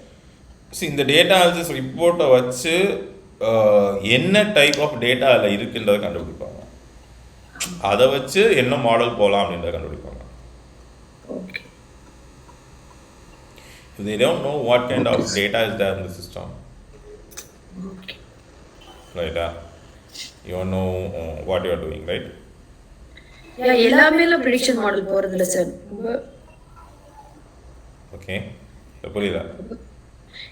இந்த டேட்டா அனாலிசிஸ் ரிப்போர்ட்டை வச்சு என்ன டைப் ஆஃப் டேட்டா அதில் இருக்குன்றதை கண்டுபிடிப்பாங்க. அதை வச்சு என்ன மாடல் போகலாம் அப்படின்றத கண்டுபிடிப்பாங்க. Okay. They don't know what kind of data is there in the system. Okay. Right? You don't know what you are doing, right? Yeah, எல்லாமே ப்ரெடிக்ஷன் மாடல் போறது இல்ல சார். ஓகே, புரியுதா?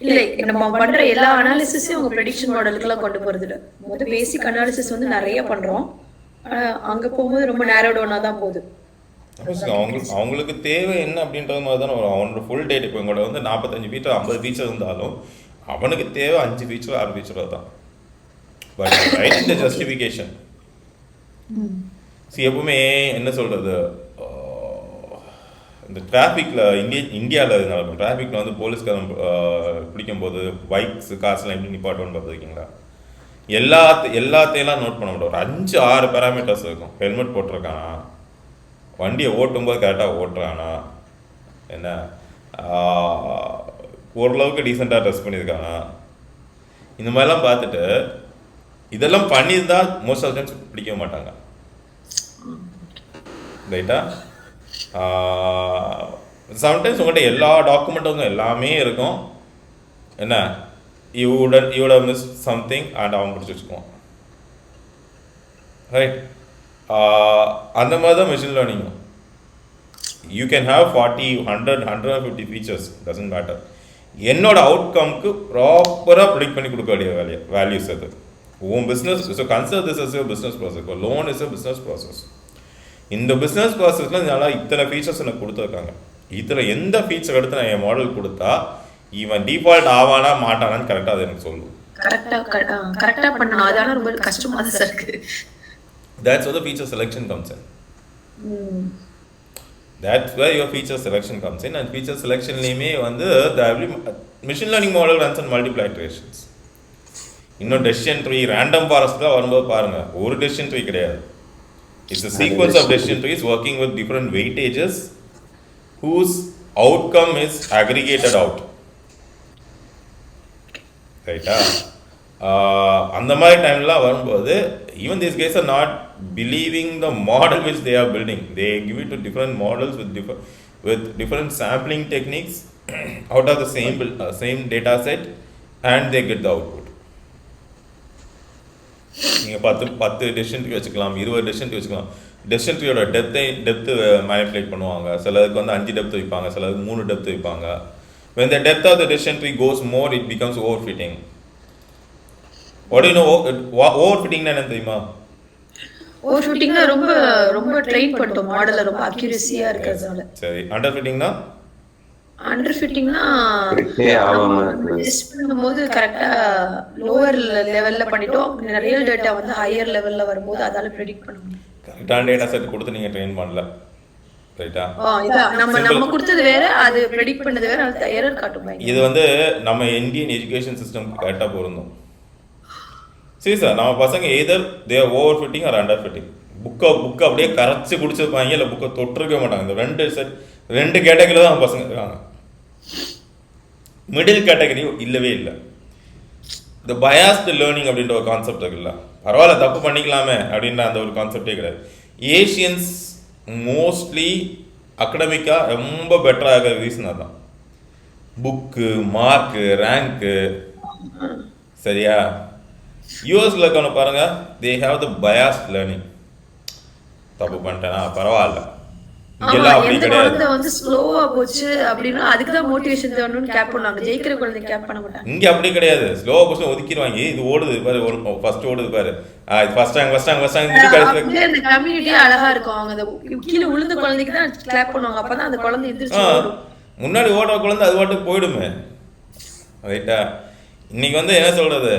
இல்லை, நம்ம பண்ற எல்லா அனாலிசிஸையும் அவங்க ப்ரெடிக்ஷன் மாடலுக்குலாம் கொண்டு போறது இல்லை. முதல் பேசிக் அனாலிசிஸ் வந்து நிறைய பண்றோம், அங்கே போகும்போது ரொம்ப நேரோ டவுனாக தான் போகுது. அவங்களுக்கு தேவை என்ன அப்படின்றது மாதிரி தானே வரும். அவனோட ஃபுல் டேட் இப்போ எங்களோட வந்து 45 ஃபீச்சர் 50 ஃபீச்சர் இருந்தாலும் அவனுக்கு தேவை 5 ஃபீச்சர் 6 ஃபீச்சரோ தான். பட் ரைட் இந்த ஜஸ்டிஃபிகேஷன் எப்பவுமே என்ன சொல்கிறது, இந்த டிராஃபிக்கில் இந்தியாவில் நடக்கும். டிராஃபிக்கில் வந்து போலீஸ்காரன் பிடிக்கும்போது பைக்ஸ் காசுலாம் எப்படி நிப்பாட்டோன்னு பார்த்துருக்கீங்களா? எல்லாத்தையெல்லாம் நோட் பண்ண முடியும். ஒரு 5-6 பேராமீட்டர்ஸ் இருக்கும். ஹெல்மெட் போட்டிருக்கானா, வண்டியை ஓட்டும்போது கரெக்டாக ஓட்டுறானா, என்ன ஓரளவுக்கு டீசெண்டாக ட்ரெஸ் பண்ணியிருக்கானா, இந்த மாதிரிலாம் பார்த்துட்டு இதெல்லாம் பண்ணியிருந்தால் மோஸ்ட் ஆஃப் டைம்ஸ் பிடிக்க மாட்டாங்க. ரைட்டா? சம்டைம்ஸ் உங்கள்கிட்ட எல்லா டாக்குமெண்ட்டும் எல்லாமே இருக்கும், என்ன யூட மிஸ் சம்திங் அண்ட் அவன் பிடிச்சி வச்சுக்குவான். ரைட்? அந்த மாதிரி தான் மெஷின் லேர்னிங்கும். You can have 40, 100, 150 features, doesn't matter. என்னோட அவுட்கம்க்கு ப்ராப்பராக ப்ரிடிக்ட் பண்ணி கொடுக்க வேண்டிய வேல்யூஸ் அது. உன் business, so consider this as a business process. Loan is a business process. இந்த பிஸ்னஸ் ப்ராசஸில் நல்லா இத்தனை ஃபீச்சர்ஸ் எனக்கு கொடுத்துருக்காங்க, இதில் எந்த ஃபீச்சர் எடுத்து நான் என் மாடல் கொடுத்தா இவன் டிஃபால்ட் ஆவானா மாட்டானான்னு கரெக்டாக அது எனக்கு சொல்லும். கரெக்டாக பண்ணணும். அதான ரொம்ப கஷ்டமாக தான் சார் இருக்குது. That's where the feature selection comes in. That's where your feature selection comes in. And feature selection லேயுமே வந்து the machine learning model runs on multiple iterations. இன்னும் decision tree random forest தான் வரும்போது பாருங்க, ஒரு decision tree கிடையாது. It's a sequence of decision trees working with different weightages whose outcome is aggregated out. ரைட்டா? அந்த மாதிரி டைம்லாம் வரும்போது even these guys are not believing the model which they are building. They give it to different models with different sampling techniques out of the same data set and they get the output. நீங்கள் 10 decision tree வச்சுக்கலாம், 20 decision tree வச்சுக்கலாம். Decision ட்ரீயோட depth manipulate பண்ணுவாங்க. சிலதுக்கு வந்து 5 depth வைப்பாங்க, சிலதுக்கு 3 depth வைப்பாங்க. When the depth of the decision tree goes more, it becomes overfitting. What do you know? Overfitting na enna theriyuma? Overfitting na ரொம்ப train பண்ணிட்டோம் மாடலை, ரொம்ப அக்யூரசியா இருக்கிறதால. சரி, underfitting na? Underfitting na test பண்ணும்போது கரெக்டா லோவர் லெவல்ல பண்ணிட்டோம். ரியல் டேட்டா வந்து ஹையர் லெவல்ல வரும்போது அதால predict பண்ண முடியும். கரெக்டான டேட்டா செட் கொடுத்து நீங்க ட்ரெயின் பண்ணல. ரைட்டா? நம்ம கொடுத்தது வேற, அது predict பண்ணது வேற, அது எரர் காட்டும். இது வந்து நம்ம இந்தியன் எஜுகேஷன் சிஸ்டம் கரெக்டா பொருந்தும். சரி சார், நம்ம பசங்க either they are over fitting or under fitting. புக்கை அப்படியே கரைச்சி குடிச்சிருப்பாங்க, இல்லை புக்கை தொட்டிருக்க மாட்டாங்க. இந்த ரெண்டு கேட்டகரியில் தான் நம்ம பசங்க இருக்காங்க. மிடில் கேட்டகரி இல்லவே இல்லை. இந்த பயாஸ்டு லேர்னிங் அப்படின்ற ஒரு கான்செப்ட் இருக்குல்ல, பரவாயில்ல தப்பு பண்ணிக்கலாமே அப்படின்ற அந்த ஒரு கான்செப்டே கிடையாது. ஏஷியன்ஸ் மோஸ்ட்லி அகடமிக்காக ரொம்ப பெட்டராக இருக்கிற ரீசன் அதுதான். Book, mark, rank. சரியா? யூஎஸ்ல இருக்கவங்க பாருங்க, they have the biased learning. தப்பு பண்ணிட்டேனா பரவாயில்ல, இங்கெல்லாம் அப்படி கிடையாது. வந்து ஸ்லோவா போச்சு அப்படின்னா அதுக்கு தான் மோட்டிவேஷன் தேவணும்னு கேப் பண்ணுவாங்க. ஜெயிக்கிற குழந்தைங்க கேப் பண்ண மாட்டாங்க. இங்க அப்படி கிடையாது. ஸ்லோவா போச்சு ஒதுக்கிடுவாங்க. இது ஓடுது பாரு, ஃபர்ஸ்ட் ஓடுது பாரு, ஃபர்ஸ்ட் ரேங்க் அந்த கம்யூனிட்டி அழகா இருக்கும். அவங்க அந்த கீழ விழுந்த குழந்தைக்கு தான் கிளாப் பண்ணுவாங்க. அப்பதான் அந்த குழந்தை எந்திரிச்சு ஓடும். முன்னாடி ஓடுற குழந்தை அது பாட்டுக்கு போயிடுமே. ரைட்டா? இன்னைக்கு வந்து என்ன சொல்றது,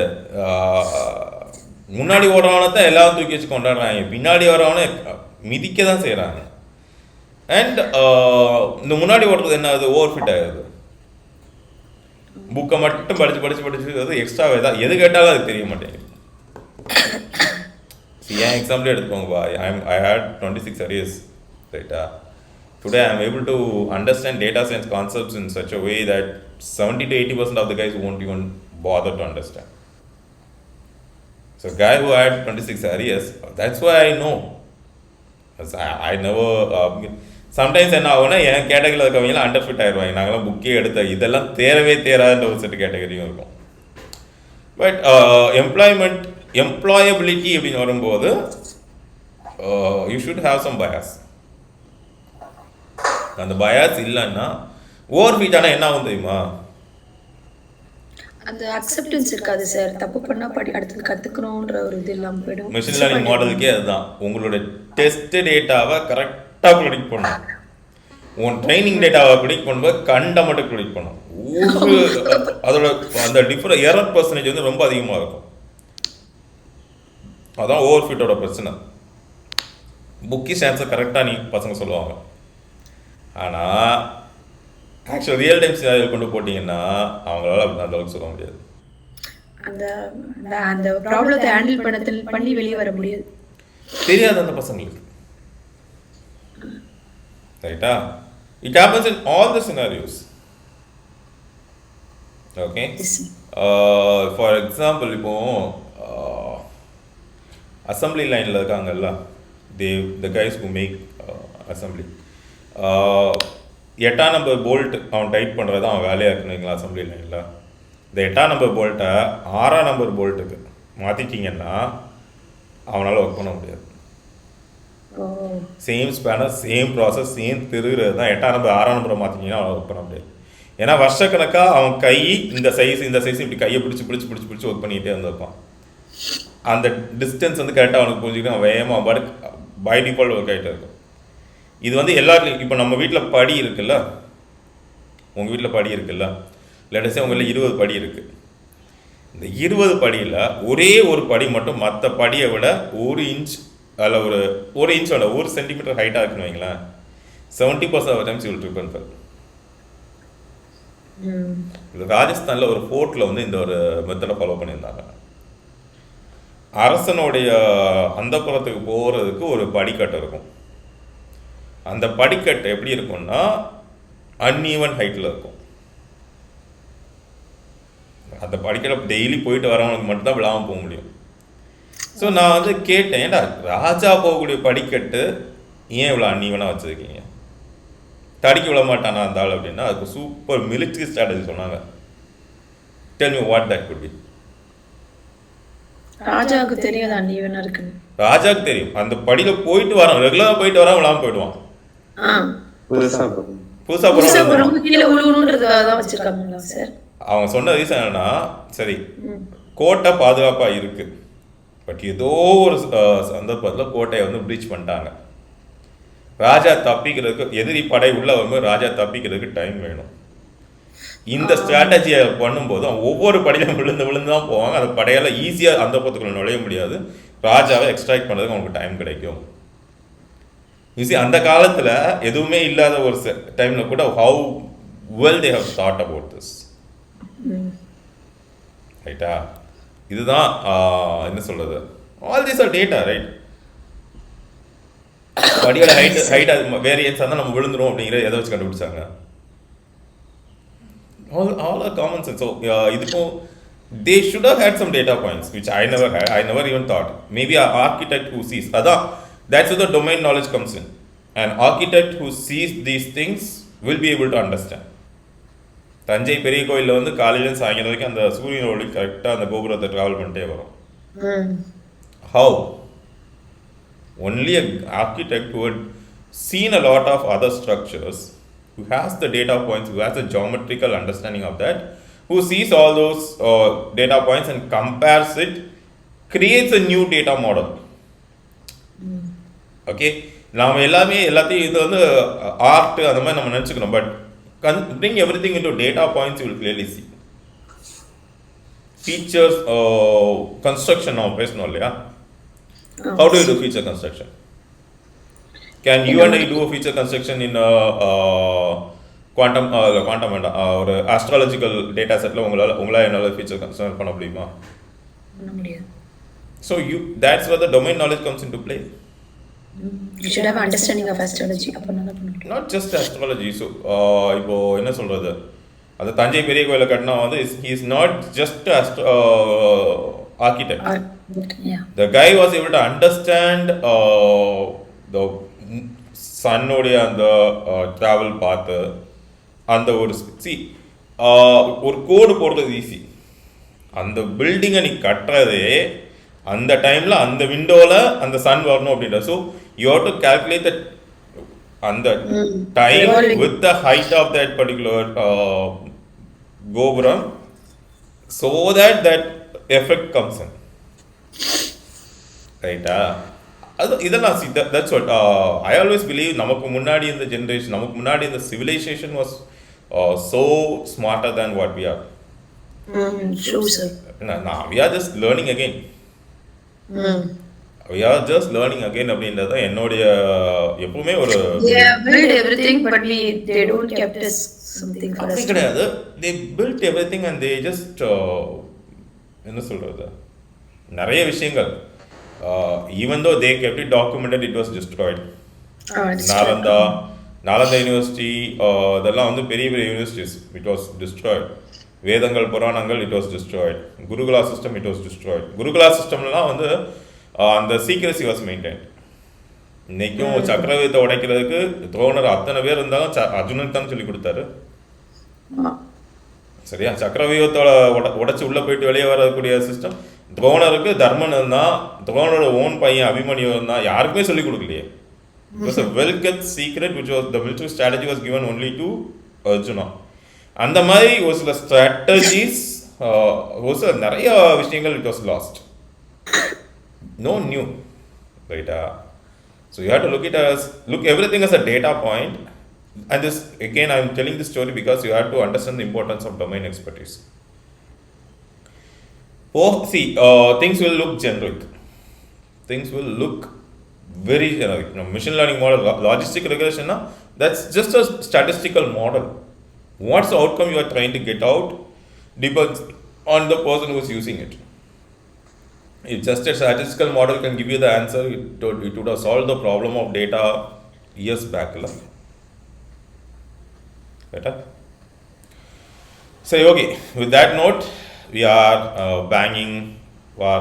முன்னாடி ஓடுறவனை தான் எல்லாரும் தூக்கி வச்சு கொண்டாடுறாங்க, பின்னாடி வரவனை மிதிக்க தான் செய்யறாங்க. அண்ட் இந்த முன்னாடி ஓடுறது என்ன, அது ஓவர் ஃபிட் ஆகுது. புக்கை மட்டும் படிச்சு அது எக்ஸ்ட்ராவே தான், எது கேட்டாலும் அது தெரிய மாட்டேங்குது. ஏன் எக்ஸாம்பிளே எடுத்துக்கோங்கப்பா, I had 26 arrears, ரைட்டா? Today I am able to understand data science concepts in such a way that 70 to 80% of the guys won't even bother to understand. So a guy who had 26 arrears, that's why I know. I never sometimes என்ன ஆகும்னா, என் கேட்டகரியில் இருக்கவங்களாம் under fit ஆயிடுவாங்க. நாங்களாம் புக்கே எடுத்த இதெல்லாம் தேரவே தேராதுன்ற ஒரு செட்டு கேட்டகரியும் இருக்கும். பட் எம்ப்ளாயபிலிட்டி அப்படின்னு வரும்போது you should have some bias. அந்த பயாஸ் இல்லைன்னா ஓவர் ஃபீட் ஆனால் என்ன ஆகும் தெரியுமா, அந்த அக்செப்டன்ஸ் இருக்காது சார். தப்பு பண்ணா அடுத்து கத்துக்கணும்ன்ற ஒரு இது இல்லாம போயிடும். மெஷின் லேர்னிங் மாடலுக்கே அதுதான். உங்களோட டெஸ்ட் டேட்டாவை கரெக்டாக ப்ரெடிக்ட் பண்ணும். உன் ட்ரைனிங் டேட்டாவை ப்ரெடிக்ட் பண்ணும்போது கண்டை மட்டும் ப்ரெடிக்ட் பண்ணும். அதோட அந்த டிஃபரெண்ட் எரர் பர்சன்டேஜ் வந்து ரொம்ப அதிகமாக இருக்கும். அதான் ஓவர் ஃபிட்டோட பிரச்சனை. புக்கிஷ் ஆன்சர் கரெக்டாக நீ பசங்க சொல்லுவாங்க, ஆனால் ஆக்சுவல் ரியல் டைம் சினாரியோ கொண்டு போட்டிங்கன்னா அவங்களால அந்த அளவுக்கு சொல்ல முடியாது. அந்த அந்த ப்ராப்ளத்தை ஹேண்டில் பண்ணி வெளியே வர முடியாது, தெரியாது அந்த பசங்களுக்கு. ரைட்டா? It happens in all the scenarios. Okay, for example இப்போ அசம்பிளி லைனில் இருக்காங்கல்ல, the guys who make assembly, 8ஆம் நம்பர் போல்ட் அவன் டைட் பண்ணுறது தான் அவன் வேலையாக இருக்குங்களா அசம்பிளி லைனில். இந்த 8ஆம் நம்பர் போல்ட்டை 6ஆம் நம்பர் போல்ட்டுக்கு மாற்றிட்டிங்கன்னா அவனால் ஒர்க் பண்ண முடியாது. Same spanner, same process, same திருகிறது தான். 8ஆம் நம்பர் 6ஆம் நம்பரை மாற்றிட்டிங்கன்னா அவனால் ஒர்க் பண்ண முடியாது. ஏன்னா வருஷக்கணக்காக அவன் கை இந்த சைஸ் இப்படி கையை பிடிச்சி ஒர்க் பண்ணிக்கிட்டே இருந்திருப்பான். அந்த டிஸ்டன்ஸ் வந்து கரெக்டாக அவனுக்கு புரிஞ்சுக்கிட்டு வேகமாக பட் பை டிஃபால்ட் ஒர்க் ஆகிட்டே இருக்கும். இது வந்து எல்லாருக்கும் இப்போ நம்ம வீட்டில் படி இருக்குல்ல, உங்கள் வீட்டில் படி இருக்குல்ல, லேட்டஸ்டே உங்கள் வீட்டில் 20 படி இருக்குது. இந்த 20 படியில் ஒரே ஒரு படி மட்டும் மற்ற படியை விட 1 இன்ச் அதில் ஒரு இன்ச்சோட 1 சென்டிமீட்டர் ஹைட்டாக இருக்குன்னு வைங்களேன், 70% of times you will trip and fell. ராஜஸ்தானில் ஒரு ஃபோர்ட்டில் வந்து இந்த ஒரு மெத்தடை ஃபாலோ பண்ணியிருந்தாங்க. அரசனுடைய அந்தப்புறத்துக்கு போகிறதுக்கு ஒரு படிக்கட்டு இருக்கும். அந்த படிக்கட்டு எப்படி இருக்கும்னா அன்ஈவன் ஹைட்டில் இருக்கும். அந்த படிக்கட்டு டெய்லி போயிட்டு வரவங்களுக்கு மட்டும்தான் விழாமல் போக முடியும். ஸோ நான் வந்து கேட்டேன், ஏன்டா ராஜா போகக்கூடிய படிக்கட்டு ஏன் இவ்வளோ அன்ஈவனாக வச்சுருக்கீங்க, தடிக்க விட மாட்டானா அந்த ஆள் அப்படின்னா அதுக்கு சூப்பர் மிலிட்ரி ஸ்ட்ராட்டஜி சொன்னாங்க. Tell me what that could be. ராஜாவுக்கு தெரியாது அன்ஈவனா இருக்குன்னு. ராஜாவுக்கு தெரியும், அந்த படியில் போயிட்டு வரான், ரெகுலராக போயிட்டு வரான், விழாமல் போயிடுவான். புதுசா அவங்க சொன்ன ரீசன் என்னன்னா, சரி கோட்டை பாதுகாப்பா இருக்கு, பட் ஏதோ ஒரு சந்தர்ப்பத்தில் கோட்டையை வந்து ப்ரீச் பண்ணிட்டாங்க. ராஜா தப்பிக்கிறதுக்கு, எதிரி படை உள்ள வரும்போது ராஜா தப்பிக்கிறதுக்கு டைம் வேணும். இந்த ஸ்ட்ராட்டஜியை பண்ணும்போது ஒவ்வொரு படையிலும் விழுந்து தான் போவாங்க. அந்த படையால் ஈஸியாக அந்த பக்கத்துக்குள்ள நுழைய முடியாது. ராஜாவை எக்ஸ்ட்ராக்ட் பண்ணுறதுக்கு அவங்களுக்கு டைம் கிடைக்கும். யூசி அந்த காலத்தில் எதுவுமே இல்லாத ஒரு டைமில் கூட how well they have thought about this. ரைட்டா? இதுதான் என்ன சொல்கிறது, all these are data, right? படியோட ஹைட் அது வேரியன்ஸ் தான் நம்ம விழுந்துரும் அப்படிங்கிற எதை வச்சு கண்டுபிடிச்சாங்க? all are common sense. So இதுக்கும் they should have had some data points which I never had. I never even thought. Maybe an architect who sees, that's where the domain knowledge comes in. An architect who sees these things will be able to understand. Thanjai பெரிய கோயிலில் வந்து காலையிலேருந்து சாயங்காலம் வரைக்கும் அந்த சூரியன் ஒளி கரெக்டாக அந்த கோபுரத்தை ட்ராவல் பண்ணிட்டே வரும். How? Only an architect who had seen a lot of other structures, who has the data points, who has a geometrical understanding of that, who sees all those data points and compares it, creates a new data model. Okay, நாம் எல்லாத்தையும் இது வந்து art அந்த மாதிரி நம்ம நினச்சிக்கணும். But bring everything into data points, you will clearly see. Features, construction now பேசணும் இல்லையா? How do you do feature construction? Can you and I do a feature construction in a quantum or astrological data set? உங்களால் என்னால் feature construction பண்ண முடியுமா? பண்ண முடியாது. So that's where the domain knowledge comes into play. You should have understanding of astrology. அப்ப நல்லா பண்ண முடியும். Not just astrology. So இப்போ என்ன சொல்றது, அந்த தஞ்சை பெரிய கோயிலை கட்டினா வந்து he is not just architect. Yeah. The guy was able to understand the சன்னுடைய அந்த ட்ராவல் பார்த்து அந்த ஒரு ஒரு கோடு போடுறது ஈஸி. அந்த பில்டிங்கை நீ கட்டுறதே அந்த டைமில் அந்த விண்டோவில் அந்த சன் வரணும் அப்படின்ற. So you have to calculate அந்த time with the height of that particular கோபுரம் so that effect comes in. ரைட்டா? அது இதெல்லாம் that's what I always believe. நமக்கு முன்னாடி இந்த ஜென்ரேஷன், நமக்கு முன்னாடி இந்த civilization was so smarter than what we are. True, sir. Now we are just learning again. We are just learning again அப்படின்றது தான் என்னுடைய எப்பவுமே ஒரு they built everything but they don't kept us something for us. கிடையாது. They built everything and they just என்ன சொல்றது, நிறைய விஷயங்கள் even though they kept it documented, it was destroyed. Nalanda university இதெல்லாம் வந்து பெரிய பெரிய யூனிவர்சிட்டிஸ், இட் வாஸ் டிஸ்ட்ராய்ட். வேதங்கள் புராணங்கள், it was destroyed. Gurukula system, it was destroyed. Gurukula சிஸ்டம்லாம் வந்து அந்த சீக்ரெசி வாஸ் மெயின்டைன். இன்னைக்கும் சக்கரவீதத்தை உடைக்கிறதுக்கு துரோணர் அத்தனை பேர் இருந்தாலும் அர்ஜுனனுக்கு தான் சொல்லி கொடுத்தாரு. சரியா? சக்கரவியூகத்தோட உடைச்சு உள்ள போயிட்டு வெளியே வரக்கூடிய சிஸ்டம் துரோணருக்கு தர்மன் இருந்தால், துரோணரோட ஓன் பையன் அபிமன்யு இருந்தால், யாருக்குமே சொல்லிக் கொடுக்கலையே. It was a well-kept secret which was the military strategy was given only to Arjuna. அந்த மாதிரி ஒரு சில ஸ்ட்ராட்டஜிஸ், ஒரு சில நிறைய விஷயங்கள் it was lost. no new, right? So you have to look everything as a data point. And this again, I'm telling this story because you have to understand the importance of domain expertise. Things will look generic. Things will look very generic. Machine learning model, logistic regression, that's just a statistical model. What's the outcome you are trying to get out depends on the person who is using it. If just a statistical model can give you the answer, it would have solved the problem of data years back. Better? So, okay, with that note, we are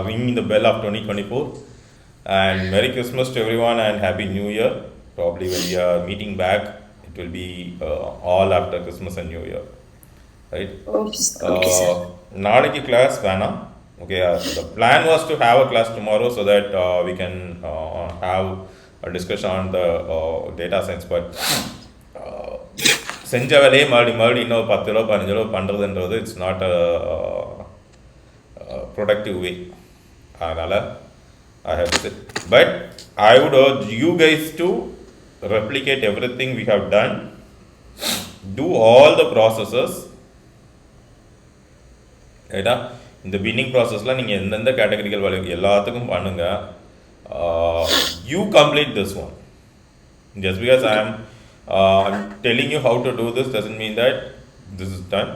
ringing the bell of 2024. And Merry Christmas to everyone and Happy New Year. Probably when we are meeting back, it will be all after Christmas and New Year. Right? Okay, sir. Naadiki class, Vana. Okay, the plan was to have a class tomorrow so that we can have a discussion on the data science. But செஞ்ச வேலையே மறுபடி இன்னும் 10 ரூபா 15 ரூபா பண்ணுறதுன்றது it's not a productive வே. அதனால் I have to say. But I would urge you guys to replicate everything we have done, do all the processes. Right? In the beginning process, நீங்கள் எந்தெந்த categorical value எல்லாத்துக்கும் பண்ணுங்க. You complete this one. Just because I'm telling you how to do this doesn't mean that this is done.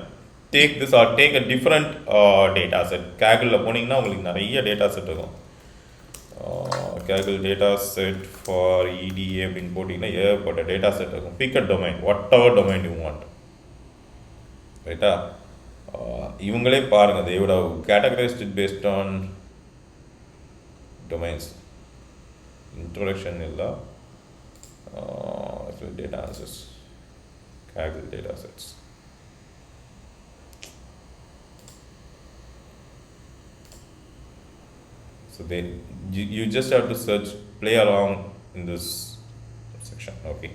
Take this or take a different data set. Kaggle போனீங்கன்னா உங்களுக்கு நிறைய data set இருக்கும். Kaggle data set for EDA importing a data set. Pick a domain, whatever domain you want. Right? இவங்களே பாருங்க, they would have categorized it based on domains. Introduction illa data analysis, Kaggle data sets. So you just have to search, play around in this section. Okay.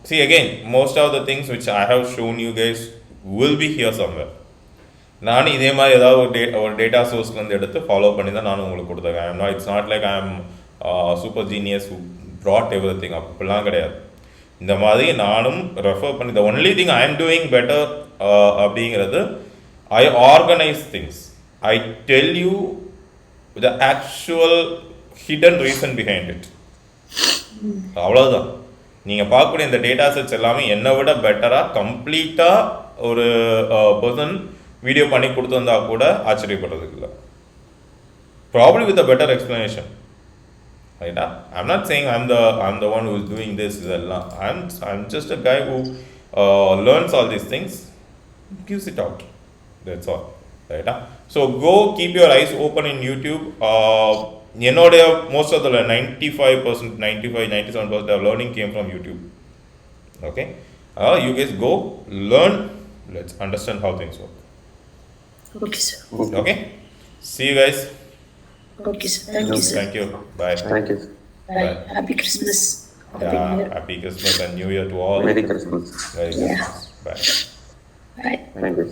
See again, most of the things which I have shown you guys will be here somewhere. நான் இதே மாதிரி ஏதாவது ஒரு data சோர்ஸ்லேருந்து எடுத்து follow பண்ணி தான் நான் உங்களுக்கு கொடுத்துருக்கேன். It's not like I am super genius who brought everything up. அப்படிலாம் கிடையாது. இந்த மாதிரி நானும் ரெஃபர் பண்ணி the only thing I am doing better அப்படிங்கிறது I organize things. I tell you the actual hidden reason behind it. அவ்வளோதான். நீங்கள் பார்க்கக்கூடிய இந்த டேட்டா செட்ஸ் எல்லாமே என்னை விட பெட்டராக கம்ப்ளீட்டாக ஒரு பர்சன் வீடியோ பண்ணி கொடுத்துருந்தா கூட ஆச்சரியப்படுறதுக்கு இல்லை. Probably with a better explanation. ரைட்டா? I'm not saying I'm the one who is doing this இதெல்லாம். I'm just a guy who learns all these things, gives it out. That's all. Right? So go keep your eyes open in YouTube. என்னோடைய most of the 95%, 97% of learning came from YouTube. Okay? You guys go learn. Let's understand how things work. Okay, sir. Okay? See you guys. Okay, sir. Thank you, sir. Thank you. Bye. Thank you. Bye. Happy Christmas. Happy New Year. Happy Christmas and New Year to all. Merry Christmas. Merry Christmas. Bye. Bye. Thank you.